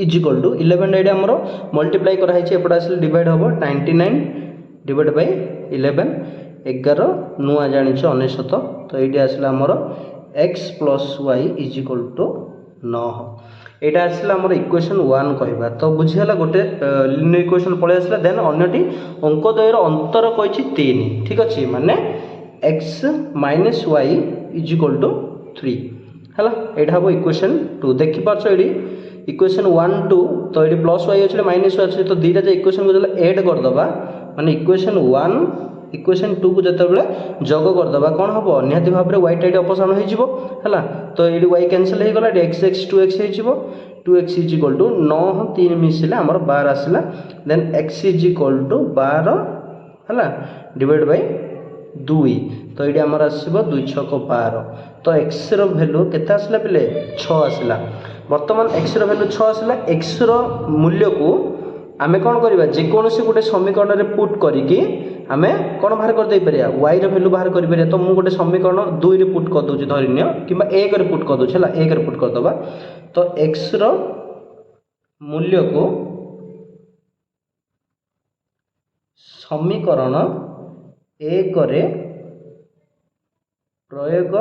is equal to 11 ये आमर मल्टीप्लाई कराई एपटे आसे डिवाइड हम 99 डिवाइड बाय 11 11 नुआ जानी 99 तो ये आसला आमर x plus y is equal to 9 यहाँ आसला आमर इक्वेशन 1 कहवा तो बुझीगला गोटे लिनियर इक्वेशन पलि आसला देन अन्यटी अंक द्वयर अंतर कही 3 ठीक अच्छे माने x minus y is equal to 3 है यहाँ हम इक्वेशन 2 देखिपार ये इक्वेशन 1 2 तो ये प्लस y अच्छे माइनस y अच्छे तो दीटा जो इक्वेशन को एड करदे माने इक्वेशन 1 इक्वेशन 2 को जिते जोग करदे कौन हम निहाती भाव में y टाइट अपसारण है तो ये y कैंसल हो गला x x 2x हो 2x इज इक्वल टू 9 3 मिसले आमर 12 आसला then x is equal to 12 है डिवाइड बाय 2 तो ये आमर आसो 2 6 12 तो x रो भैल्यू केते आसला पिले 6 आसला वर्तमान x रो भैल्यू 6 आसला x रो मूल्य को आमे कौन करबा जे कोनोसी गोटे समीकरण रे पुट करिकि आमे कौन बाहर कर दे परिया y रो भैल्यू बाहर कर परिया तो मु गोटे समीकरण 2 रे पुट कर दोछि धरिनियो किबा 1 रे पुट कर दोछि हला 1 रे पुट कर दबा तो x रो मूल्य को समीकरण 1 रे प्रयोग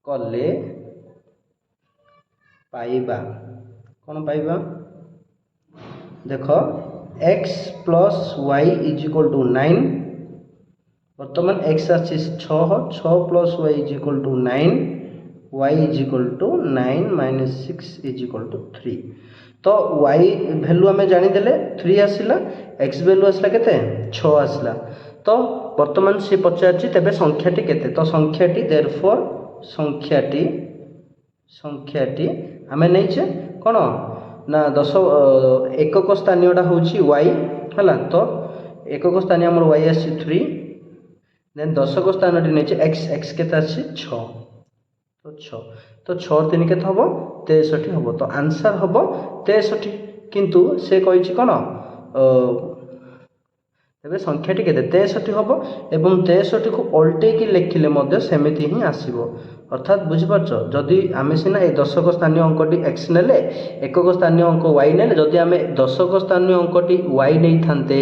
कले पाइबा कौन पाइबा देख x plus y is equal to 9 वर्तमान x आछि 6 plus y is equal to 9 y is equal to 9 minus 6 is equal to 3 तो y वैल्यू आम जानीदे 3 आसला x वैल्यू आसला केते 6 आसला तो वर्तमान सी पचार तेबे संख्याटी केते तो संख्याटी देयरफॉर संख्याटी आम नहीं कौन ना 10 एकक स्थानीयटा हूँ y है तो एकक स्थानीय आमर y आसी 3 देन दशक स्थानीय नहीं x x के आसी 6 तो 6 तो 6 3 के हम 63 हम तो आंसर हम 63 किंतु से कही कौन तेरे संख्याटी के 63 हम एवं 63 को उल्टेकी लिखिले सेमती ही आसो अर्थात बुझीपार जदि आम सीना ये दशक स्थानीय अंकटी x नेले एकक स्थानीय अंक y नेले जदि आम दशक स्थानीय अंकटी y नहीं थांते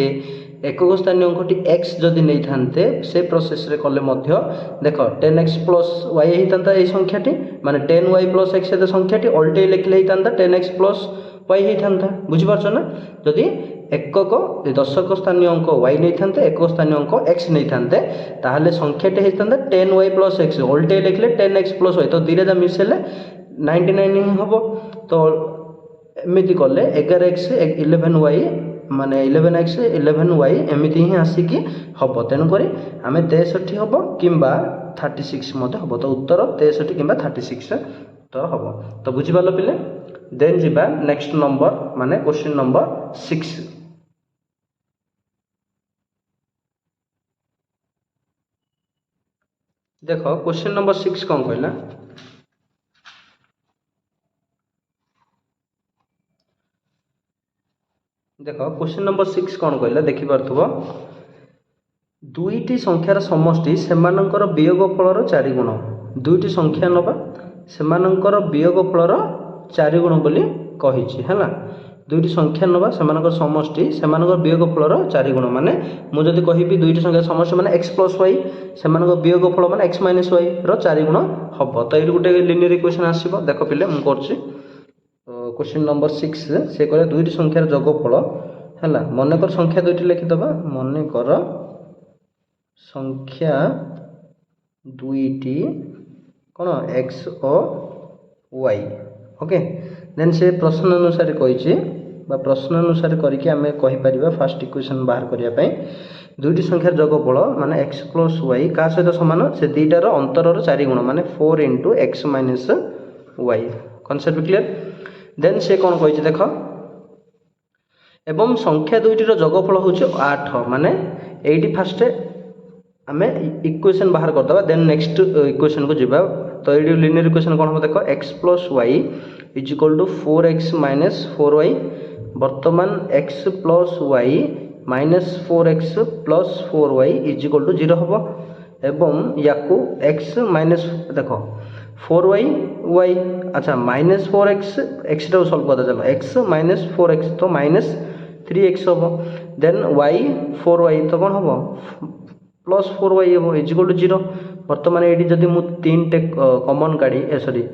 एकक स्थानीय अंकटी x जदि नहीं थांते से प्रोसेस रे कले मध्य देख 10x प्लस y होता ये संख्याटी माने 10y प्लस x संख्याटी उल्टे लिखिले होता 10x प्लस y होता बुझीपार ना जदि एकक दशक स्थानीय अंक y नहीं थांते एकक स्थानीय अंक x नहीं थांते ताहले संख्याटी होता 10y प्लस x उल्टे लिखले 10x प्लस y तो दीटा मिसेले 99 ही हम तो एमती कले 11x 11y माने 11x 11y एमती ही आसिकी हम तेणुक आम 63 हम कि 36 हम तो उत्तर 63 कि 36 उत्तर हम तो बुझीपाल पिले देन जीवा नेक्स्ट नंबर माने क्वेश्चन नंबर 6 देखो क्वेश्चन नंबर 6 कौन कहला देख क्वेश्चन नंबर 6 कौन कहला देखिपार दुईटी संख्यार समष्टि सेमानंकर वियोगफलर 4 गुण दुईटी संख्या नबा सेमानंकर वियोगफलर 4 गुण बोली कहिछि हैला दुईटी संख्या नबा सेमानंकर समष्टि सेमानंकर वियोगफलर 4 गुण माने मु जदि कहिबि दुईटी संख्या समष्टि माने x + y सेमानंकर वियोगफल माने x - y रो 4 गुण हबो तो एइ गुटे लिनियर इक्वेशन आसीबो देखो पिले मु करछि क्वेश्चन नंबर 6 से कहले दुईटी संख्यार जोगफल हैला मनकर संख्या दुईटी लिखि दबा मनकर संख्या दुईटी कौन एक्स और वाई ओके देन से प्रश्न अनुसार कही प्रश्न अनुसार करके आम कहीपर फास्ट इक्वेशन बाहर करने दुईटी संख्यार जोगफल माने एक्स प्लस वाई क्या सहित सामान से दुईटार अंतर 4 गुण माने 4 × x - y concept clear then से कौन कही देख एवं संख्या दुईटीर जोगफल हूँ 8 माने एटी फास्ट आम इक्वेशन बाहर करदे देन नेक्स्ट इक्वेशन को जीवा तो ये लिनियर इक्वेशन कौन हम देख x + y = 4x - 4y वर्तमान x + y - 4x + 4y = 0 हम एवं या x देख 4y y अच्छा -4x x टा सॉल्व करते चलो x - 4x तो -3x हम देन y 4y तो कौन हम +4y हम = 0 वर्तमान ये जदि मु 3 टे कॉमन गाड़ी सॉरी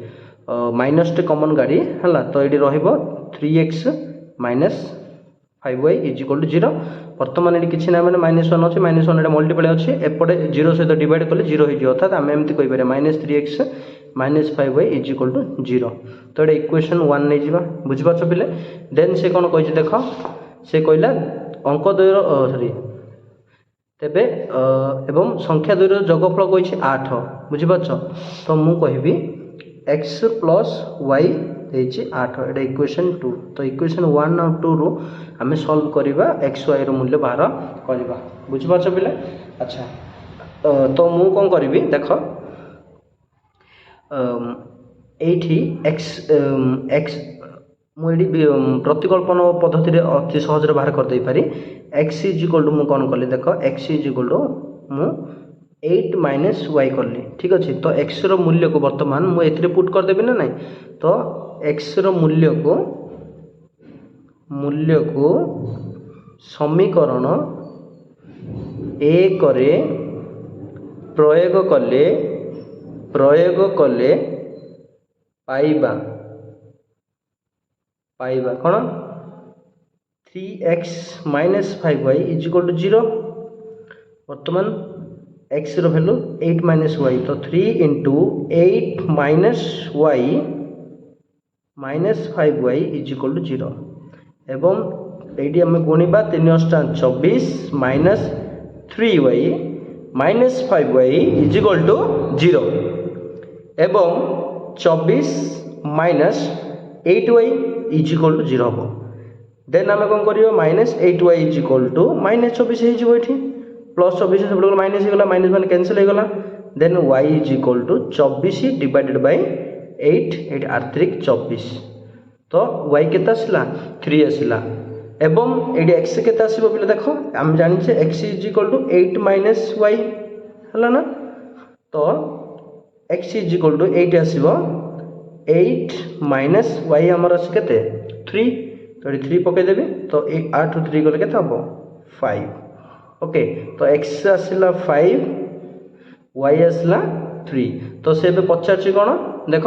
माइनस टे कॉमन गाड़ी है तो ये रहिबो 3x - 5y = 0 वर्तमान ये किसी ना मैंने -1 अच्छे -1 मल्टीपल अच्छे एपटे 0 सहित डिवाइड कले 0 हो अर्थात आम एमती कहीपर -3x - 5y = 0 तो ये इक्वेशन 1 नहीं जावा बुझीपार पिले देन से कौन कही देख से कहला अंक द्वयर सॉरी तेबे एवं संख्या दुईर जोगफल कही 8 बुझीपार तो मु कहि x + y 8 एटा इक्वेशन 2 तो इक्वेशन 1 और 2 रु आम सॉल्व करवा x y मूल्य बाहर करवा बुझीपार पिले अच्छा तो मु कौन करी देख एठी x मुझे प्रतिकल्पन पद्धति अति सहज बाहर करदे पारि x = मु कौन कली देख x = मु 8 - y कली ठीक अच्छे तो x रो मूल्य को वर्तमान मुझे पुट करदेवी ना ना तो x रो मूल्य को समीकरण 1 रे प्रयोग कले पाइबा कौन 3x - 5y = 0 वर्तमान x रो वैल्यू 8 - y तो 3 × 8 - y - 5y = 0 एवं ये आम गुणा 3 × 24 - 3y - 5y = 0 एवं 24 - 8y = 0 हम देन आम कौन कर -8y = -24 होती प्लस 24 सब माइनस होगा माइनस मान कैंसिल होगा देन y = 24 डिवाइडेड बाय 8 8 8 3 24 तो y केते आसला 3 आसला एवं ये x केते आसीबो बोले देखो हम जानिछे x = 8 - y हला ना तो x = 8 आसीबो 8 - y हमर अछि केते 3 तो 3 पके देबे तो 8 + 3 गले केते हबो 5 ओके तो x आसला 5 y आसला 3 तो से पचार कौन देख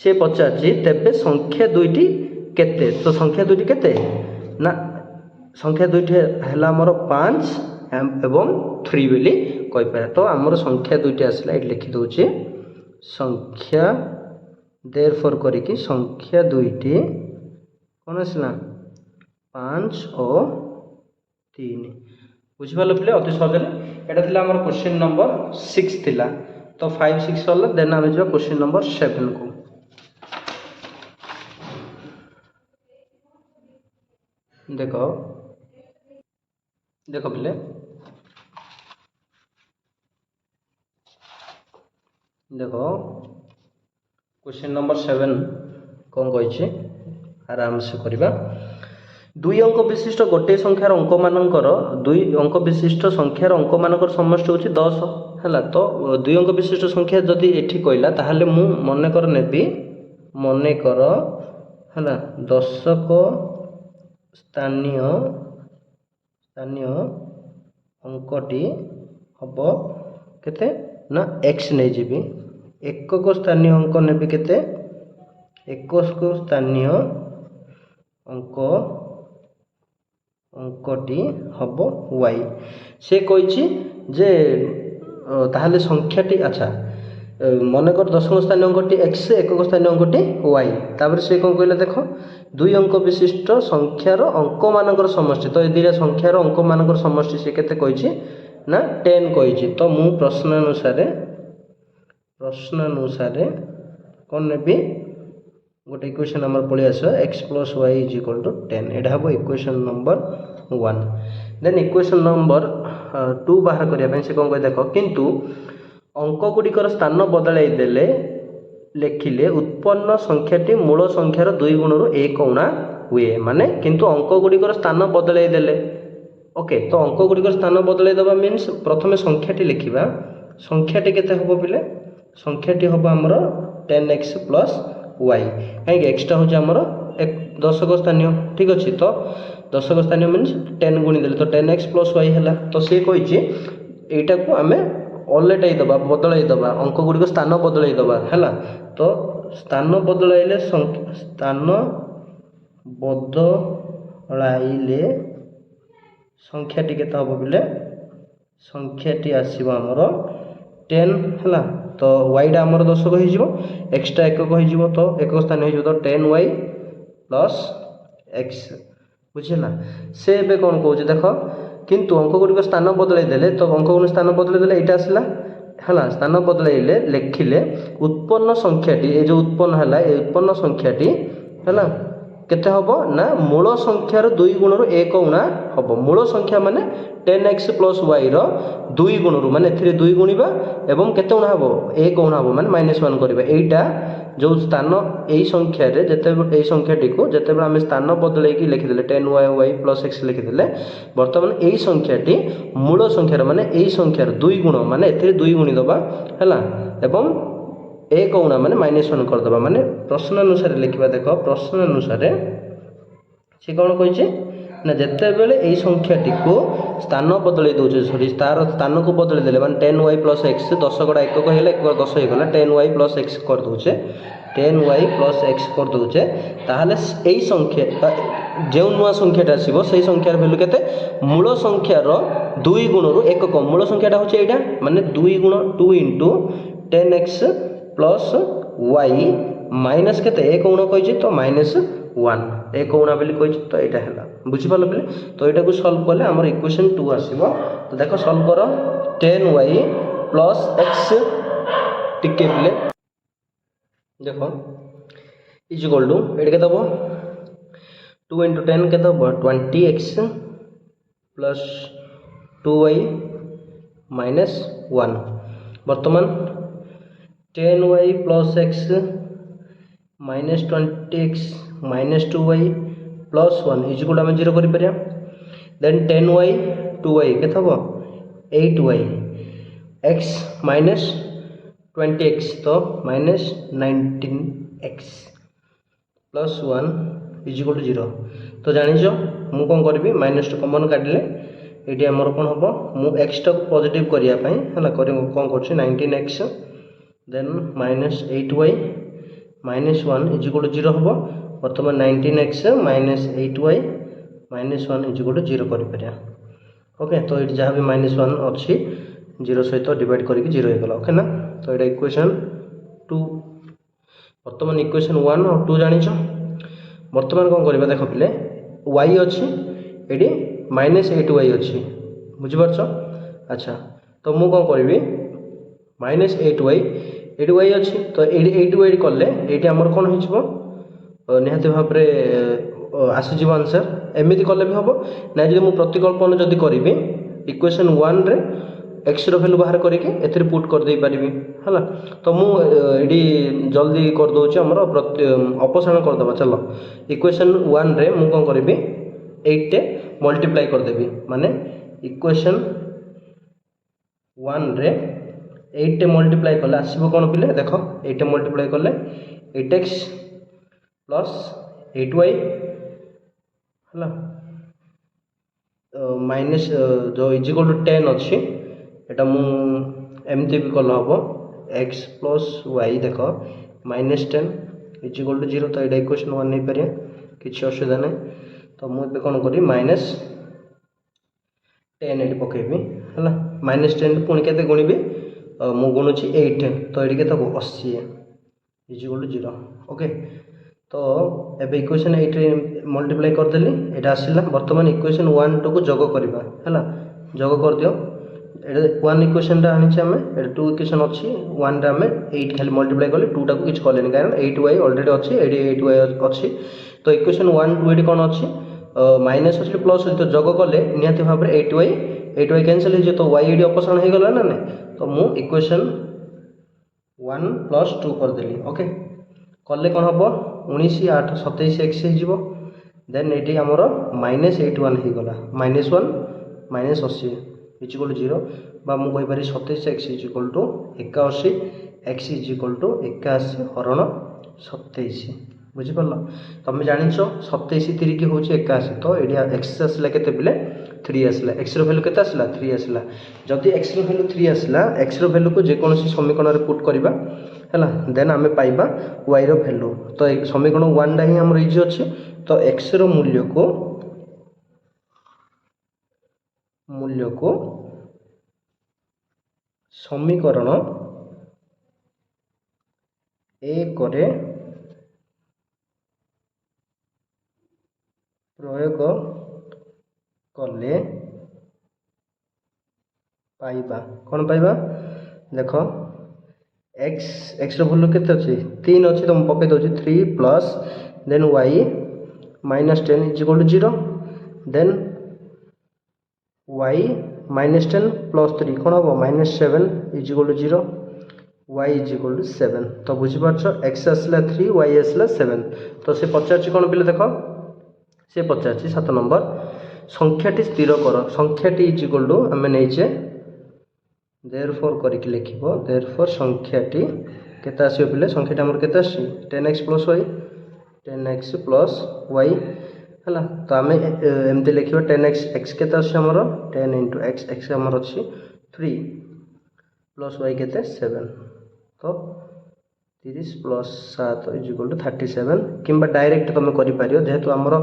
से पचार तेबे संख्या दुईटी केते तो संख्या दुईटी केते ना संख्या दुईटी है आमर 5 एवं 3 बोली कहीपर तो आमर संख्या दुईटी आसला ये लिखि दौचे संख्या देयरफॉर करिकी संख्या दुईटी कौन आसला 5 और 3 बुझिपाल पिले अति सहज एटा थिला हमर क्वेश्चन नंबर 6 थिला तो 5 6 सरला देन आमे जो क्वेश्चन नंबर 7 को देखो देखो पिले देखो क्वेश्चन नंबर 7 कौन कही आराम से करवा दुई अंक विशिष्ट गोटे संख्यार अंक मानकर दुई अंक विशिष्ट संख्यार अंक मानकर समष्टि होची 10 है। तो दुई अंक विशिष्ट संख्या जदि एठी कहला ताहले मु मनेकर नेबी मनेकर है दशक स्थानीय स्थानीय अंकटी हम केते ना एक्स नहीं जीवी एकक स्थानीय अंक नेबी केते एकक स्थानीय अंक अंकटी हम वाई से कही जे ताहले संख्याटी अच्छा मनकर दशम स्थानीय अंकटी एक्स एकक स्थानीय अंकटी वाई तापर से कौन कहले देख दुई अंक विशिष्ट संख्यार अंक मानकर समष्टि तो ये संख्यार अंक मानकर समष्टि से केते कही ना 10 कही। तो मु प्रश्न अनुसार कौन नेबी गोटे इक्वेशन नंबर पलि आस x plus y is equal to 10 एटा हम equation number 1। Then equation number 2 बाहर करने से कौन कह देख किंतु अंक गुड़िकर स्थान बदलाई देले लेखिले उत्पन्न संख्याटी मूल संख्यार 2 गुणरु 1 गुणा हुए माने किंतु अंक गुड़िकर स्थान बदलाई देले ओके। तो अंक गुड़िकर स्थान बदलाई देबा मीन्स प्रथमे संख्याटी लिखिबा संख्याटी केते हबो पिले संख्याटी हबो हमर 10x प्लस y कहीं एक्सटा हो आमर एक दशक स्थानीय ठीक अच्छे। तो दशक स्थानीय मीन्स 10 गुणी देले तो 10x प्लस y है। तो सी कही यहीटा को आम अलटाई दबा बदलाई दबा अंक गुड़िक स्थान बदलाई दबा है। तो स्थान बदलाइले स्थान बदलाइले संख्याटी केते हबो बिले संख्याटी आसीबो हमर 10 है। तो वाईटा आमर दशक हो एक्सट्रा एकक हो तो एकक स्थान हो तो 10y प्लस एक्स बुझेगा से एबे कौन कौच देख किंतु अंक गुड़िक स्थान बदलाई देले तो अंक गुण स्थान बदलाई देले यहाँ आसला है स्थान बदलाइले लिखिले उत्पन्न संख्याटी ये जो उत्पन्न है ये उत्पन्न संख्याटी है केते हबो ना मूल संख्यार 2 गुणरु 1 गुणा हबो मूल संख्या माने 10x प्लस y रो 2 गुणरु माने एथिरे 2 गुणिबा एवं केते गुणा हबो 1 गुणा हबो माने -1 करबा एटा जो स्थान एई संख्या रे जते एई संख्याटी को जते बेला हम स्थान बदलै कि लिखि देले 10y प्लस x लिखि देले वर्तमान एई संख्याटी मूल संख्यार माने एई संख्यार 2 गुण माने एथिरे 2 गुणी दबा हैला एवं 1 गुणा माने -1 कर दबा माने प्रश्न अनुसार लिखिबा देखो प्रश्न अनुसार से कौन कही ना जिते बेले यही संख्याटी को स्थान बदल दौचे सॉरी तार स्थान को बदल देले माने 10y प्लस एक्स 10 गड़ा एकक है 1 10 होगा 10y प्लस एक्स कर दौचे 10y प्लस एक्स कर दौचे ताहले यही संख्या जो नुआ संख्याटा आसो से संख्यार भैल्यू केते मूल संख्यार 2 गुणरु एकक मूल संख्याटा होचे एटा माने 2 गुण 2 into 10x plus y minus केते 1 गुण कही तो -1 एक गुणा बोली कही तो यहाँ है बुझिपाल पे। तो यहाँ को सल्व कले आम इक्वेशन 2 आसो तो देख सल्व कर 10y प्लस एक्स टिके पे देख इज इक्वल टू ये के 2 इंटू 10 के 20x प्लस 2y माइनस 1 बर्तमान 10y plus x minus 20x minus 2y plus 1 is equal आम 0 कर देन 10y 2y के 8y x माइनस 20x तो minus 19x plus 1 is equal to 0 तो जानिछ मु कौन करी माइनस टू कमन काटिले ये आमर कौन हम मु एक्स टा पॉजिटिव करिया पई हला कौन कर 19x then minus 8y minus 1 is equal to 0 हम बर्तमान 19x minus 8y minus 1 is equal to 0 कर ओके। तो ये जहाँ भी -1 अच्छी 0 सहित डिवाइड करके 0 हो गला ओके ना। तो ये इक्वेशन 2 बर्तमान इक्वेशन 1 और 2 जानिछ बर्तमान कौन करबा देख पिले y अच्छी ये -8y अच्छी बुझिपारछ अच्छा। तो मु कौन करी -8y 8y अच्छी तो 8y कले ये आमर कौन हो निहाती भाव आसीज आंसर एमती कले भी हम ना जब मुझे प्रतिकल्पन जदि करी इक्वेशन 1 रे एक्स भैल्यू बाहर करके एथि पुट कर दे पारि है। तो मुझे जल्दी कर दूचे आमर अपसारण करदे चलो इक्वेशन 1 रे मु कौन करी 8 टे मल्टीप्लाई करदेवी माने इक्वेशन 1 रे 8 टे मल्टीप्लाई कले आसीबो कोन पिले देखो 8 टे मल्टीप्लाई कले 8x प्लस 8y हला माइनस जो इज इक्वल टू 10 अच्छी एटा मु एमती भी कल हम x प्लस y देख -10 इज इक्वल टू 0 तो ये इक्वेशन 1 नहीं पारे किसी असुविधा ना तो मुझे कौन करी -10 ये पकेबी है -10 पुणी के गुणबी मु गुणुची 8 तो ये के 80 इज इक्वल टू 0 ओके तो एबे इक्वेशन 8 रे मल्टीप्लाई करदेली एटा आसिला वर्तमान इक्वेशन 1 2 को जोग करबा हैला जोग कर दियो एटा 1 इक्वेशन रा आनी छे हमें एटा 2 इक्वेशन अछि 1 रा हमें 8 खाली मल्टीप्लाई करले 2 टा को किछ करलेनी कारण 8y ऑलरेडी अछि 8y अछि तो इक्वेशन 1 2 एटी कोन अछि माइनस अछि प्लस अछि तो जोग करले निहाती भाव रे 8y कैंसिल हो जे तो y एडी ऑपोजिशन हो गला ना ने तो मु इक्वेशन 1 प्लस 2 कर देली ओके कले कौन हम 19 8 27 x हो देन ये आमर -81 हो गला -1 -80 इज इक्वल टू 0 बा मु कहि पारि 27 x is equal to 81 x is equal to 81 हरण 27 बुझी पारल तुम जान 27 3 की हूँ 81 तो ये एक्स आसला के 3 आसला एक्स भैल्यू के 3 आसला जदि एक्स भैल्यू 3 आसला एक्स भैल्यू को जेकोसी समीकरण में पुट करवा है देन आम पाइबा y रो भैल्यू तो समीकरण 1 ही आम इजी अच्छे तो x रो मूल्य को समीकरण 1 रे प्रयोग कले पाइबा कौन पाइबा देख एक्स भैल्यू के 3 अच्छी तो पकई दूसरी 3 plus then y -10 is equal to 0 then y -10 plus 3 कौन हम -7 is equal to 0 y is equal to 7 तो बुझीपार एक्स आसला 3 y आसला 7 तो से पचार कौन पिले देख से पचार 7 नंबर संख्याटी स्थिर कर संख्याटी इज इक्वल टू आम नहींचे देयरफॉर करके लिखिबो देयरफॉर संख्याटी केते आसीबो पिले संख्याटी हमर केते आसी 10x + y 10x + y हला तो आम एमती लिखिबा 10x x केते आसी हमर 10 * x x हमर अछि 3 + y केते 7 तो 30 + 7 इज इक्वल टू 37 किंबा डायरेक्ट तुम करि पारियो जेहेतु हमर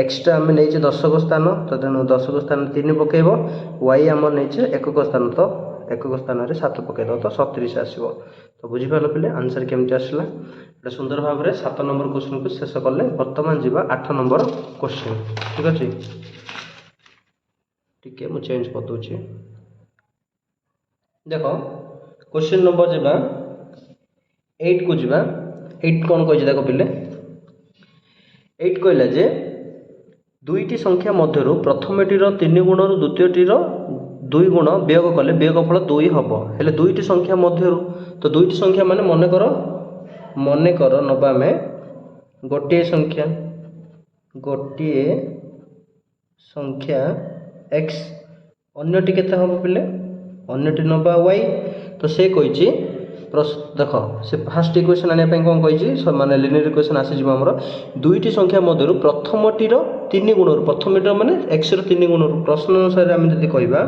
एक्स्ट्रा आम नहींचे दशक स्थान तो तेणु दशक स्थान 3 पकेइबो y आम नहींचे एकक स्थान तो एकक स्थान में 7 पकईद तो 37 आसो तो बुझीपार पे आंसर केमती आसला ये सुंदर भाव में 7 नंबर क्वेश्चन को शेष कले बर्तमान जी 8 नंबर क्वेश्चन ठीक अच्छे टी मुझे चेंज कर दूची देख क्वेश्चन नंबर जी 8 को जीवा 8 कौन कही देख पिले 8 कहला जे दुईटी संख्या मध्य प्रथमटीर 3 गुण द्वितीयटीर 2 गुण वियोग कले वियोगफल 2 हम हेले दुईटी संख्या मध्य तो दुईटी संख्या माने मन कर नबा में गोटे संख्या x अन्यटी केते हम पिले अन्यटी नबा y तो से कही देख से फास्ट इक्वेशन आने कौन कही माने लिनियर इक्वेशन आसी जीव हमर दुईटी संख्या मध्य प्रथमटीर 3 गुण प्रथमटीर माने x रो 3 गुण प्रश्न अनुसार आम जदि कहबा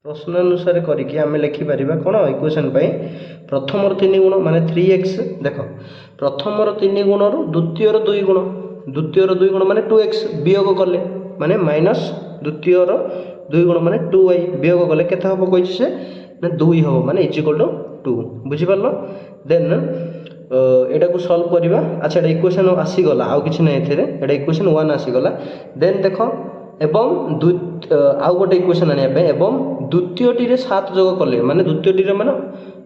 प्रश्न अनुसार करके आम लिखिपर कौन इक्वेशन प्रथम 3 गुण माने 3x देख प्रथम 3 गुण द्वितीय 2 गुण द्वितीय 2 गुण माने 2x वियोग कले माने माइनस द्वितीय 2 गुण माने 2y वियोग कले केते हम कहि से ना 2 हम माने इज इक्वल टू 2 बुझी पारलो देन एटा को सॉल्व करबा अच्छा एटा इक्वेशन आसी गला आ किछ नै एथरे एटा इक्वेशन 1 आसी गला देन देखो एवं आउ गोटे इक्वेशन आने एवं द्वितीयटी 7 जोग कले माने द्वितीयटी माने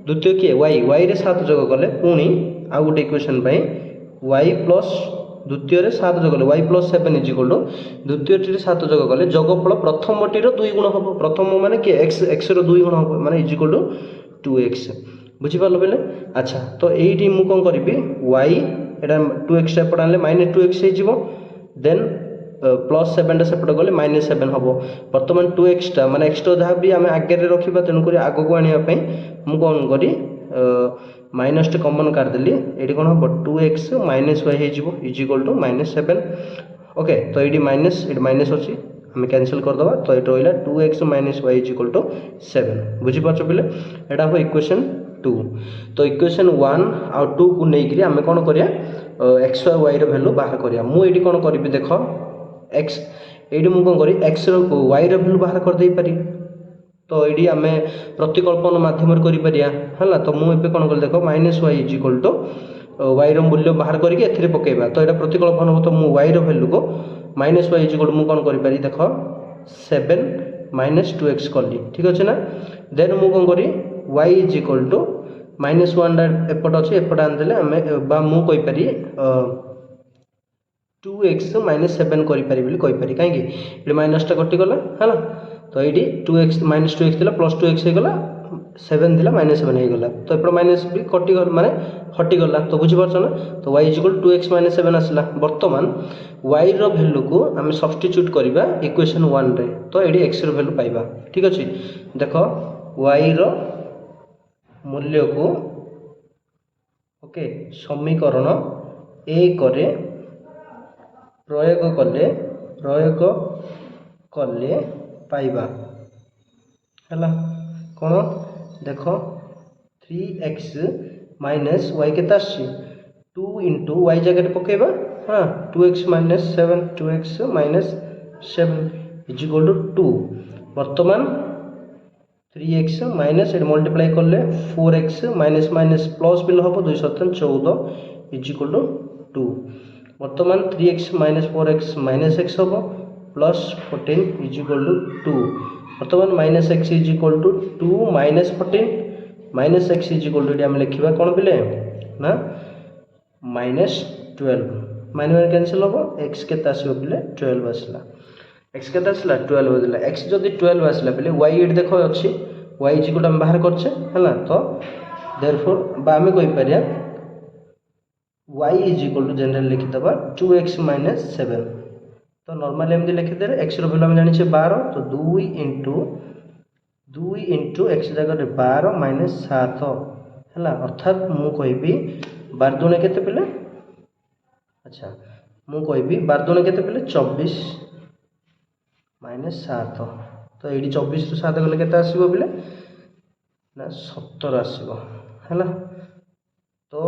द्वितीय किए y रे 7 जोग कले पुणी आउ गोटे इक्वेशन y प्लस द्वितीय 7 जोग कले y plus 7 is equal to द्वितीयटी 7 जोग कले जोगफल प्रथमटीर 2 गुण हम प्रथम माने कि x रो 2 गुण हम माने इज इक्वल टू 2x बुझी पारलो बेले अच्छा तो एठी मु कोन करबी y एटा 2x एपट आनले -2x हे जिवो देन +7 सेपटे गले -7 हम बर्तमान 2x माने x जहाँ भी आम आगे रखा तेणुक आग को आने मुझे कौन करी माइनस टे कमन काटिदेली ये कौन हम 2x - y is equal to -7 okay. तो ये माइनस अच्छी आम कैनसल करदे तो ये रहा 2x - y is equal to 7 बुझीपार पे यहाँ हम इक्वेशन 2। तो इक्वेशन 1 आउ 2 को लेकिन आम कौन करिया एक्स और वाई वैल्यू बाहर करिया मुझे कौन करी देख एक्स ये मुझे कौन करी एक्स वाई वैल्यू बाहर कर दे पारि तो ये आम प्रतिकल्पन माध्यम है तो मुझे कौन कल देख -y is equal to Y मूल्य बाहर करके पकेबा तो यहाँ प्रतिकल्पन हम तो मुझे वाई वैल्यू को -y इज इक्वल मुझे कौन करी देख 7 - 2x कली ठीक अच्छे ना। देन मुझे कौन करी y इज इक्वल टू -1 एपट अच्छे एपट आनदे आम मुझे 2x - 7 करी कहीं माइनसटा कटिगला है तो ये 2x - 2x थी +2x होगा 7 थी -7 होगा तो एपट माइनस भी कटिगल माने हटिगला तो बुझीपार ना। तो y इज इक्वल 2x - 7 आसला बर्तमान y वैल्यू को आम सब्स्टिट्यूट करवा इक्वेशन 1 रे तो ये x वैल्यू पाइबा ठीक अच्छे। देख y मूल्य को ओके समीकरण 1 प्रयोग कले पाइबा है कौन देख 3x - y के 2 × y जगह पकेबा हाँ 2x - 7 2x - 7 is equal to 2 बर्तमान 3x माइनस मल्टीप्लाई कले 4x माइनस माइनस प्लस भी हम 2 7 14 इज इक्वल टू 2 बर्तमान 3x - 4x -x हम +14 इज इक्वल टू 2 बर्तमान -x is equal to 2 - 14 -x is equal to आम लिखा कौन पे ना -12 माइनस कैंसिल हम x के 12 आसला x के 12 आसला x जदि 12 आसला बेले y ये देख अच्छी y इज इक्वल आम बाहर करछे है तो देयरफॉर आम कहि परिया y is equal to general लिखिदबा 2x - 7 तो नॉर्मली एमती लिखिदे x रो वैल्यू हम जानि 12 तो 2 × x जगह 12 - 7 है अर्थात मु कहबी 12 दूने केते पिले अच्छा मु कहबी 12 दूने केते पिले 24 - 7 तो ये 24 ରୁ 7 गले केते आसीबो बिले ना 17 आसीबो है तो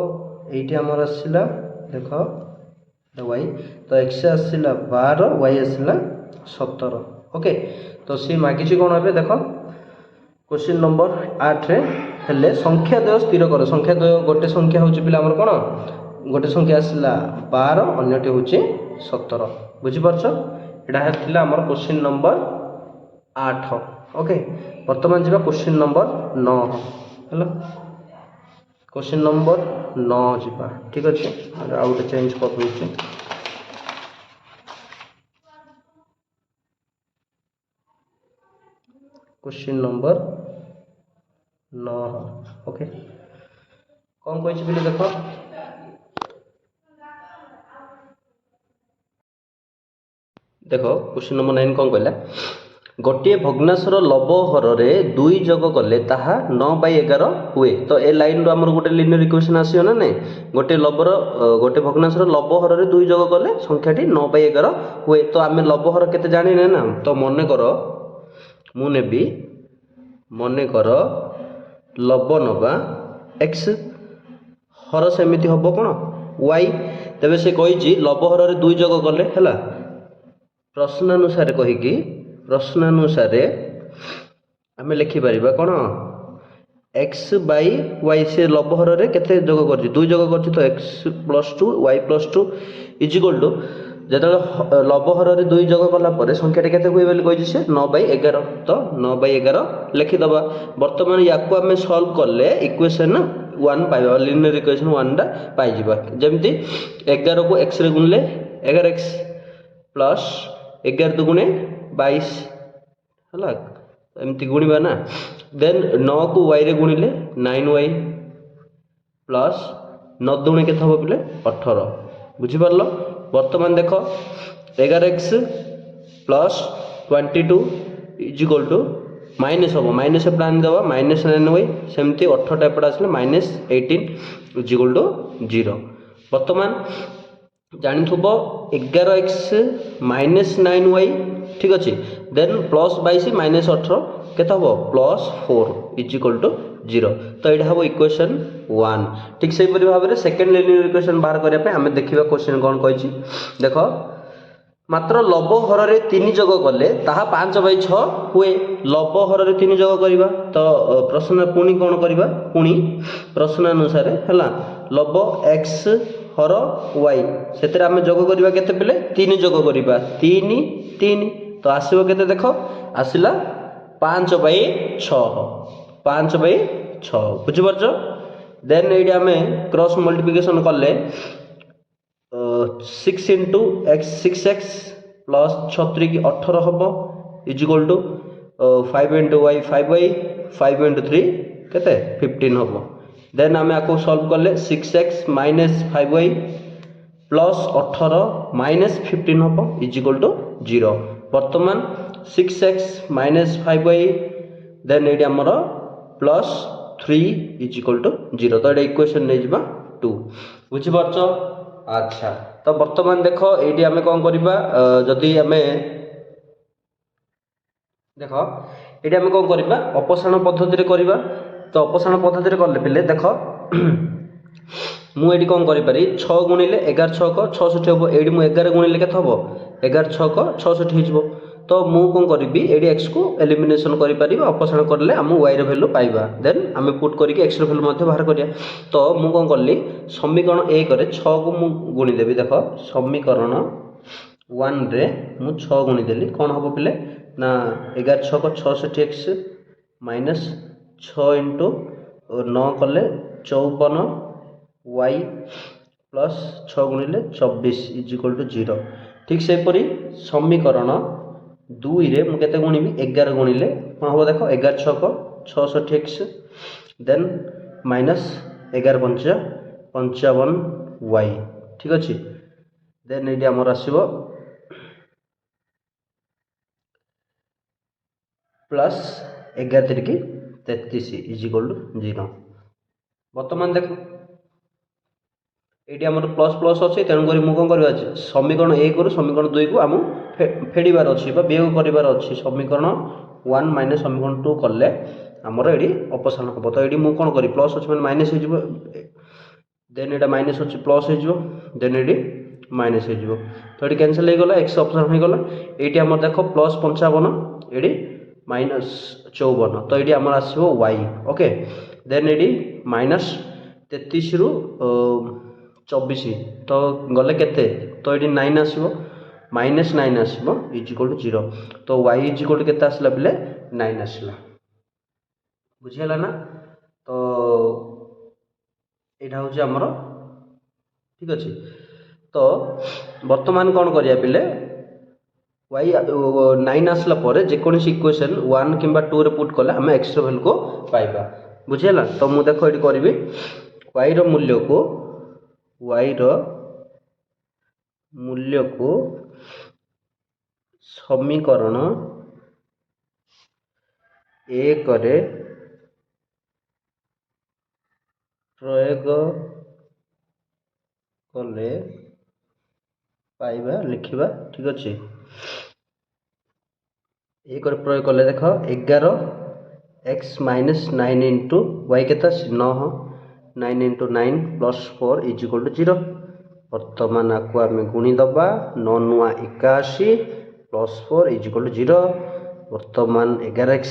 ये आमर आसला देख y तो x आसला 12 y आसला 17 ओके। तो सी मागिची कौन है देख क्वेश्चन नंबर 8 रे हेले संख्या द्वय स्थिर कर संख्या द्वय गोटे संख्या होची पिला हमर कोन गोटे संख्या आसला 12 अन्यटी होची 17 बुझी परछ एटा हेतिला हमर क्वेश्चन नंबर 8 ओके। वर्तमान जीवा question number 9 hello question number 9 जीवा ठीक अच्छे आउट चेंज कर दूसरी क्वेश्चन नंबर 9 ओके कौन कही बोले देख देख क्वेश्चन नंबर 9 कौन कहला गोटे भग्नांशर लबहर दुई जोग कले ताहा 9/11 हुए तो ए लाइन रो हमर गोटे लिनियर इक्वेशन आसीयो ना नै गोटे लबर गोटे भग्नांशर लबहर दुई जोग कले संख्याटी 9/11 हुए तो आमे लबहर केते जानि ना तो मने कर मु नेबी मने कर लब नबा x हर सेमिति हबो कोन y तबे से कहिची लबहर दुई जोग कले हला प्रश्नानुसार कहिकी प्रश्नानुसार आम लिखिपर कौन x बाई y से लबहर केते जोग कर दुई जोग कर तो x + 2 y + 2 is equal to जो लबहर दुई जोग कला संख्याटा केते हुए बोली कही से 9/11 तो 9/11 लिखिदबा बर्तमान या आम सल्व कले इक्वेशन 1 पाइबा लिनियर इक्वेशन 1 टा पाइबा जमती 11 को x रे गुणले 11x प्लस 11 दुगुणे 22 है एमती गुणवा ना देन 9 को y रे गुणिले 9y प्लस 9 दुणे के हम पे 18 बुझीपार। बर्तमान देख 11x plus 22 is equal to minus हम माइनस प्लान देवा -9y सेमती 18 एपटे आसले -18 इज इक्वल टू 0 बर्तमान जानी थुबो 11x -9y ठीक अच्छे देन प्लस 22 -18 केते हबो +4 इज इक्वल टू 0 तो ये हम इक्वेशन 1 ठीक से भाव में सेकेंड लिनियर इक्वेशन बाहर करने आम देखा क्वेश्चन कौन कही देख मात्र लब हर में 3 जोग कले ताहा 5/6 हुए लब हर में 3 जोग करवा तो प्रश्न पुणी कौन करवा पुणी प्रश्न अनुसार है लब x हर y से आम जोग करवा केते बेले 3 जोग करवा 3 3 तो आसो केते देख आसला 5/6 5/6 बुझिपारछ देन ये आम क्रॉस मल्टिप्लिकेशन कले 6 इंटू एक्स 6x प्लस 36 की 18 हम is equal to 5 into Y 5y 5 into 3 केते 15 हम देन आम आपको सॉल्व कले 6x minus 5y plus 18 minus 15 हम इज इक्वल टू 0 बर्तमान 6x माइनस 5y देन ये आमर प्लस 3 इज इक्वल टू 0 तो ये इक्वेशन नहीं जा 2 बुझिपारछ अच्छा तो बर्तमान देख ये आम कौन करवा जदि आम देख ये आम कौन करवा अपसारण पद्धति करवा तो अपसारण पद्धति कले पिले देख मुझे कौन करी 6 गुणिले 11 6 66 हम ये 11 गुणिले के हम 11 6 66 हो तो मु कौन करी ये एक्स को एलिमिनेशन करें अपसारण कले आम वाई भैल्यू पाइबा देन आम पुट करके एक्स भैल्यू बाहर करिया तो मु कौन कली समीकरण 1 रे 6 को मु गुणीदेवी देख समीकरण 1 रे मु 6 गुणीदेली कौन हम पिले ना 11 6 66x माइनस 6 इंटू 9 कले 54 वाई प्लस 6 गुणिले 24 इज इक्वल टू 0 ठीक से परी समीकरण 2 रे मु केते गुणीबी 11 गुणिले कौन हम देख 11 6 66x देन माइनस 11 5 55 वाई ठीक अच्छे देन ये आमर आसो प्लस 11 3 की 33 इज इक्वल टू 0 बर्तमान देख ये आमर प्लस प्लस अच्छे तेणुक कौन कर समीकरण 1 रु समीकरण 2 को आम फेड़बार अच्छी वियोग करार अच्छी समीकरण 1 माइनस समीकरण 2 कले आमर ये अपसारण हम तो ये कौन करी प्लस अच्छे माइनस हो देन ये माइनस अच्छे प्लस हो देन ये माइनस हो तो ये कैनसल हो गला एक्स अपसारण हो गला ये आम देख प्लस 55 ये माइनस 54 तो ये आमर आसो वाई ओके देन ये माइनस 33 रु 24 तो गले केते तो ये 9 आसो माइनस 9 आसो इज इक्वल टू 0 तो वाई इज इक्वल टू केते आसला बेले 9 आसला बुझीगला ना तो यहाँ हूँ आमर ठीक अच्छे तो बर्तमान कौन करिया पिले वाई 9 आसला पर जेकोसी इक्वेशन 1 कि 2 रे पुट कले आम एक्स भैल्यू को पाइबा बुझीगला तो मुझे देख ये करी वाई मूल्य को समीकरण 1 रे प्रयोग कले पाइबा लिखिबा ठीक अच्छे 1 रे प्रयोग कले देख 11x माइनस 9 इंटू वाई के 9 9 into 9 plus 4 is equal to 0 बर्तमान आपको आम गुणी दबा 9 नुआ 81 प्लस 4 इज इक्वल टू 0 बर्तमान 11x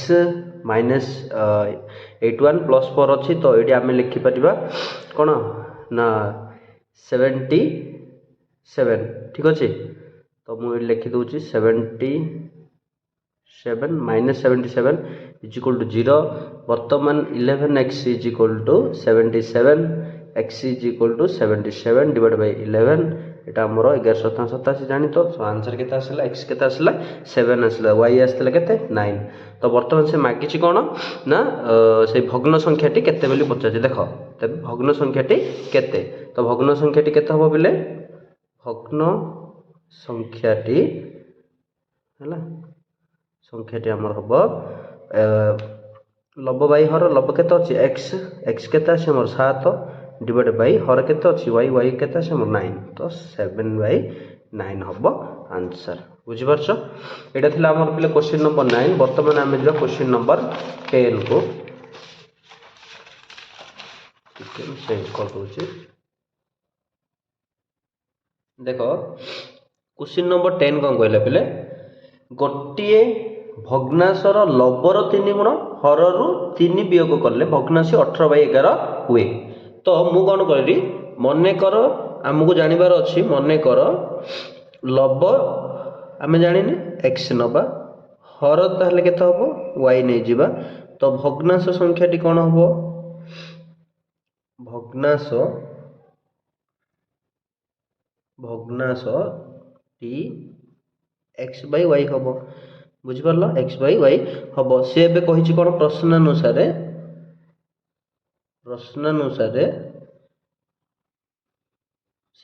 माइनस 81 प्लस 4 अच्छी तो ये आम लिखिपर कौन ना 77 ठीक अच्छे तो मुझे लिखिदे 77 माइनस 77 इज इक्वल टू 0 बर्तमान 11x is equal to 77 x is equal to 77 divide by 11 एटा हमरो 1187 जानी तो आंसर केते आसला x केते आसला 7 आसला y आसला केते 9 तो वर्तमान से मागिछि कोन ना से भग्न संख्याटी केते बेली पचाछि देखो तबे भग्न संख्याटी केते तो भग्न संख्याटी केते हबो बेले भग्न संख्याटी है संख्याटी आमर हम लब बाई हर लब के एक्स एक्स के 7 डिवाइड बाई हर के वाई वाई के 9 तो 7/9 हम आंसर बुझीपार। यहाँ थी आम पे क्वेश्चन नंबर 9। बर्तमान आम जा क्वेश्चन नंबर 10 को सेव कर दूसरी। देख क्वेश्चन नंबर 10 कौन कहला पे गोटे भग्नांशर लबर 3 गुण हरु 3 वियोग कले भग्नांश 18/11 हुए। तो मु कौन करी मन कर आमको जानवर अच्छी मन कर लब आम जानी एक्स नवा हर ताहले केते हबो वाई नहीं जिबा। तो भग्नांश संख्याटी कौन हबो भग्नांश टी एक्स बाई वाई हम बुझिपार एक्स बाई वाई हम सी ए कही कौन प्रश्नानुसार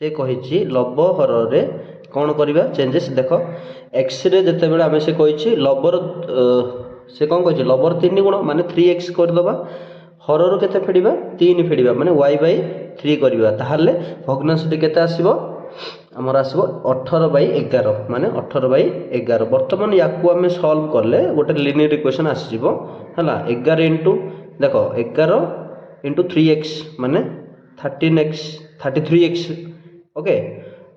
से कही लब हर रे कौन करवा चेंजेस। देख एक्स रे जिते बड़े आम से कही लबर से कौन कही लबर 3 गुण माने 3x करदे हर रू के फेड़ा 3 फेड़ा माने y बाई 3 करवा ताहले भग्नांशटी केते आसीबो आमर आसो 18/11 माने 18/11। बर्तमान या सॉल्व कले गोटे लिनियर इक्वेशन आसीबो हला 11 इंटू देख 11 इंटू 3x माने 33x okay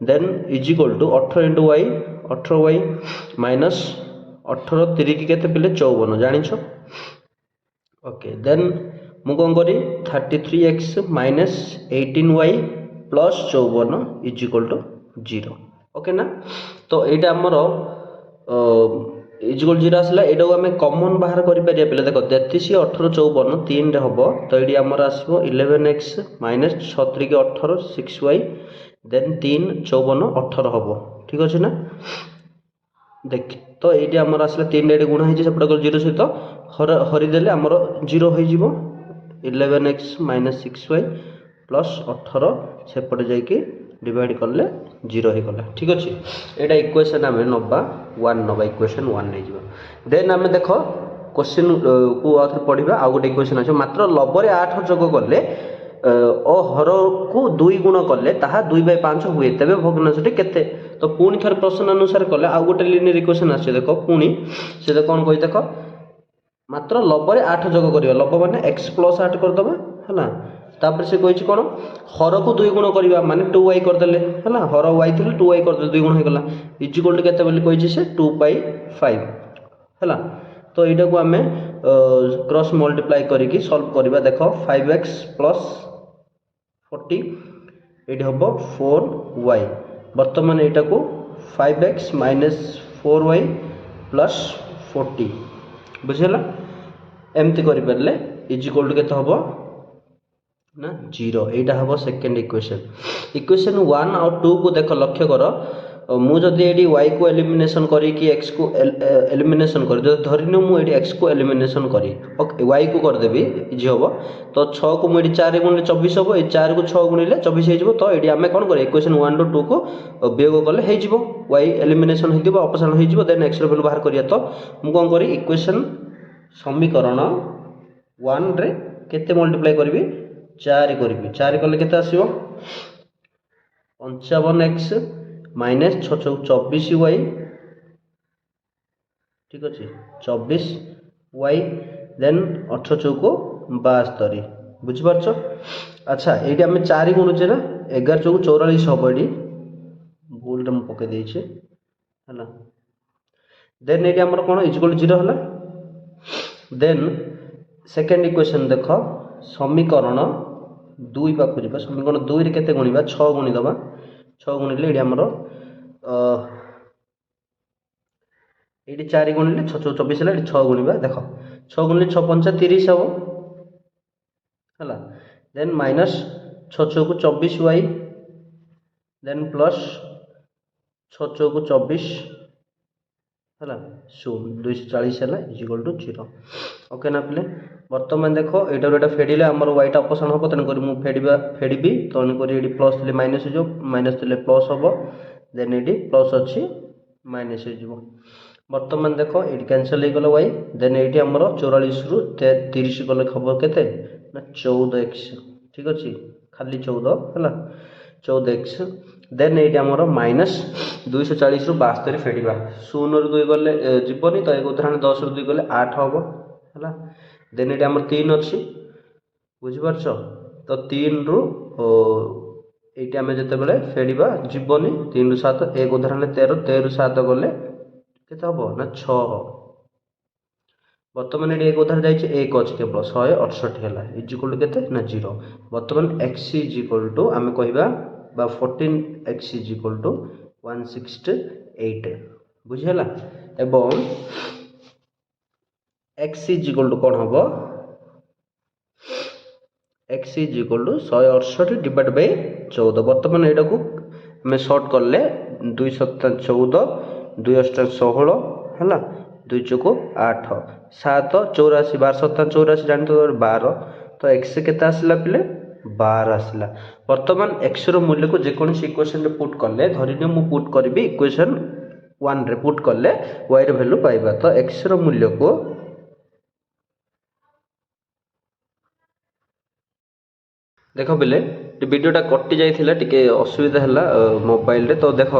then is equal to 18 into Y 18y minus 18 3 की केते पिले 54 जानिछो ओके देन मु कोन करी 33x minus 18y plus 54 is equal to 0 okay ना। तो यहाँ आमर इज इक्वल 0 आसला एटा आम कॉमन बाहर कर पारिया पे देख 33 18 54 3 रे हम तो ये आमर आसो 11x माइनस 6 के 18 6y देन 3 54 18 हम ठीक अच्छे ना। देख तो ये आमर आसला 3 रे गुणा हो सेपटे गल 0 सहित हरिदेले आमर 0 हो 11x माइनस 6y प्लस 18 सेपटे जाकि डिवाइड कले 0 हो गला ठीक अच्छे। यहाँ इक्वेशन आम नवा 1 नवा इक्वेशन 1 नहीं जावा देन आम देख क्वेश्चन को आउे पढ़ा आउ गोटे इक्वेशन अच्छे मात्र लबर 8 जोग कले हर को 2 गुण कले ताहा 2/5 हुए तेरे भग्नांशटी केते। तो पुणी थर प्रश्न अनुसार कले आउ गोटे लिनियर इक्वेशन आछे देख पुणी से कौन कही देख मात्र लबर 8 जोग करिया लब माने x प्लस 8 करदबा है तापर से कही कौन हर को 2 गुण करवा माने 2y करदेले है हर y थी 2y करदे 2 गुण होगा इज इक्वल टू केते बोली कही से 2/5 है। तो यहाँ को आम क्रॉस मल्टीप्लाई करके सॉल्व करवा देख 5x प्लस 40 ये हम 4y बर्तमान यहाँ को 5x माइनस 4y प्लस 40 बुझेगा एमती करें इज इक्वल टू केते हम ना 0 यहाँ हम सेकेंड इक्वेशन 1 और 2 को देख लक्ष्य कर मुझे ये y को एलिमिनेशन करी x को एलिमिनेशन कर धरनी मुझे x को एलिमिनेशन करी y को करदेवी इजी हम तो 6 को मुझे 4 गुणिले 24 हम 4 को 6 गुणिले 24 हो तो ये आम कौन कर इक्वेशन 1 टू 2 को वियोग कले हो y एलिमिनेशन हो अपसारण हो देन x वैल्यू बाहर करिया। तो मुझे कौन करी इक्वेशन समीकरण 1 रे केते मल्टीप्लाई करी 4 करी 4 कले केते आसीबो 55x माइनस 6 24y ठीक अच्छे 24y देन 18 चौको 72 बुझीपार। अच्छा ये आम 4 गुणुचे ना 11 चौको 44 हम ये भूल पकई देछे है देन ये आम कौन इक्वल 0 है। देन सेकेंड इक्वेशन देख समीकरण 2 पाक जा समीकरण 2 रे केते गुणिबा 6 गुणिदबा 6 गुणिले ये आमर ये 4 गुणिले 6 24 है 6 गुणिबा देख 6 गुणिले 6 5 30 हम है देन माइनस 6 को 24y देन प्लस 6 को 24 है 240 है इक्वल टू 0 ओके ना पे। बर्तमान देख यहाँ फेडिले आमर वाईटा अपसारण हम तेणुक मुझे फेड़ी तेणुक ये प्लस थे माइनस हो माइनस थे प्लस हम देन ये प्लस अच्छी माइनस हो बर्तमान देख ये कैनसल हो वाई देन ये आमर 44 रु 30 गले खबर के 14x ठीक अच्छे खाली 14 है 14x देन ये आमर माइनस 240 रु 72 फेड़ा 0 रु 2 गले जीवनी तो एक उदाहरण 10 रु 2 गले 8 हम है देन ये आमर 3 अच्छी बुझीपार तो 3 रु ये आम जो फेड़ा जीवनी 3 रु 7 एक उदाहरण 13 13 रु 7 गले केते हम ना 6 बर्तमान ये एक उदाहरण जाइए एक अच्छे केवल 168 है इजिकल टू के 0 बर्तमान x इजिकल टू आम कह 14x इजिकल टू 168 बुझीगला एवं x इजिकल टू कौन हम x is equal to 168 divide by 14 बर्तमान यहाँ को आम सर्ट कले 2 सप्ताह 14 2 अष्टा 16 है 2 चौको 8 7 84 12 सप्ताह 84 जानी तो 12 तो एक्स के आसला पिले 12 आसला बर्तमान एक्स रो मूल्य को जेकोसी इक्वेशन रे पुट कले धरिने मु पुट करी इक्वेशन 1 रे पुट कले y रो वैल्यू पाइबा तो एक्स रो मूल्य को देख बिले वीडियोटा कटि जाइथिला टिके असुविधा है मोबाइल रे तो देख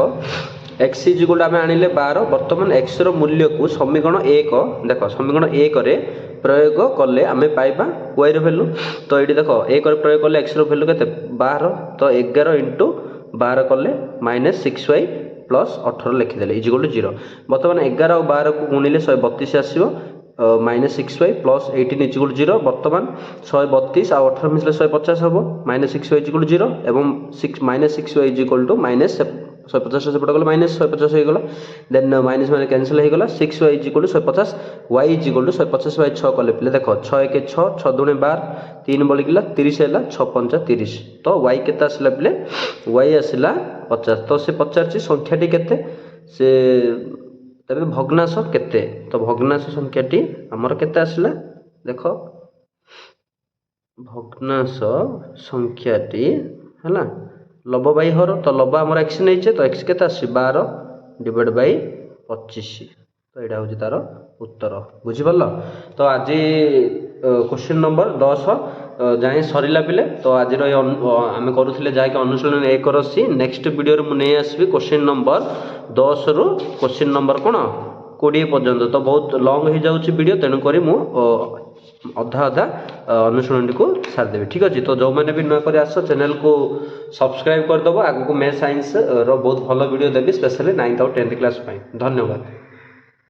एक्स इजिकल आम आनिले 12 बर्तमान एक्स रो मूल्य को समीकरण 1 देख समीकरण 1 रे प्रयोग कले आम पाइबा y रो वैल्यू तो ये देख 1 रे प्रयोग कले एक्स रो वैल्यू केते 12 तो 11 इंटू 12 कले माइनस 6y प्लस 18 लिखिदेले इजिकल टू 0 बर्तमान 11 और 12 को गुणिले 132 आसो माइनस 6y प्लस 18 इजिकल 0 बर्तमान 132 आ 18 मिसले 150 हम माइनस 6y इजिकल 0 एवं minus 6y is equal to minus 150 सेपट गला माइनस 150 हो गला देन माइनस माइनस कैंसिल हो गला 6y is equal to 150 y is equal to 150 by 6 कले पिले देख 6 के 6 6 दुणे 12 3 बलिकला 30 हैला 6 5 30 तो y केते आसला पिले y आसला 50 तो से पचारची संख्याटी केते से तबे भग्नांश केते तो भग्नांश संख्याटी हमर केते आसला देखो भग्नांश संख्याटी हैला लब बाई हर तो लब आमर एक्स नहीं तो एक्स के 12 डिवाइड बाई 25 तो यहाँ हूँ तार उत्तर बुझीपार तो आज क्वेश्चन नंबर 10 जाए सरला पिले तो आज आम करूँ जहाँकि अनुशीलन 1 नेक्स्ट वीडियो मुझे नहीं आसबि क्वेश्चन नंबर 10 रु क्वेश्चन नंबर कौन 20 पर्यंत तो बहुत लंग हो जाऊँगी वीडियो तेणुक अधा अधा अनुशीलन को सारिदेवी ठीक अच्छे तो जो मैंने भी नक आस चैनल को सब्सक्राइब करदेव आगक मैं साइंस रो बहुत भल वीडियो देवी स्पेशली 9th और 10th क्लास धन्यवाद।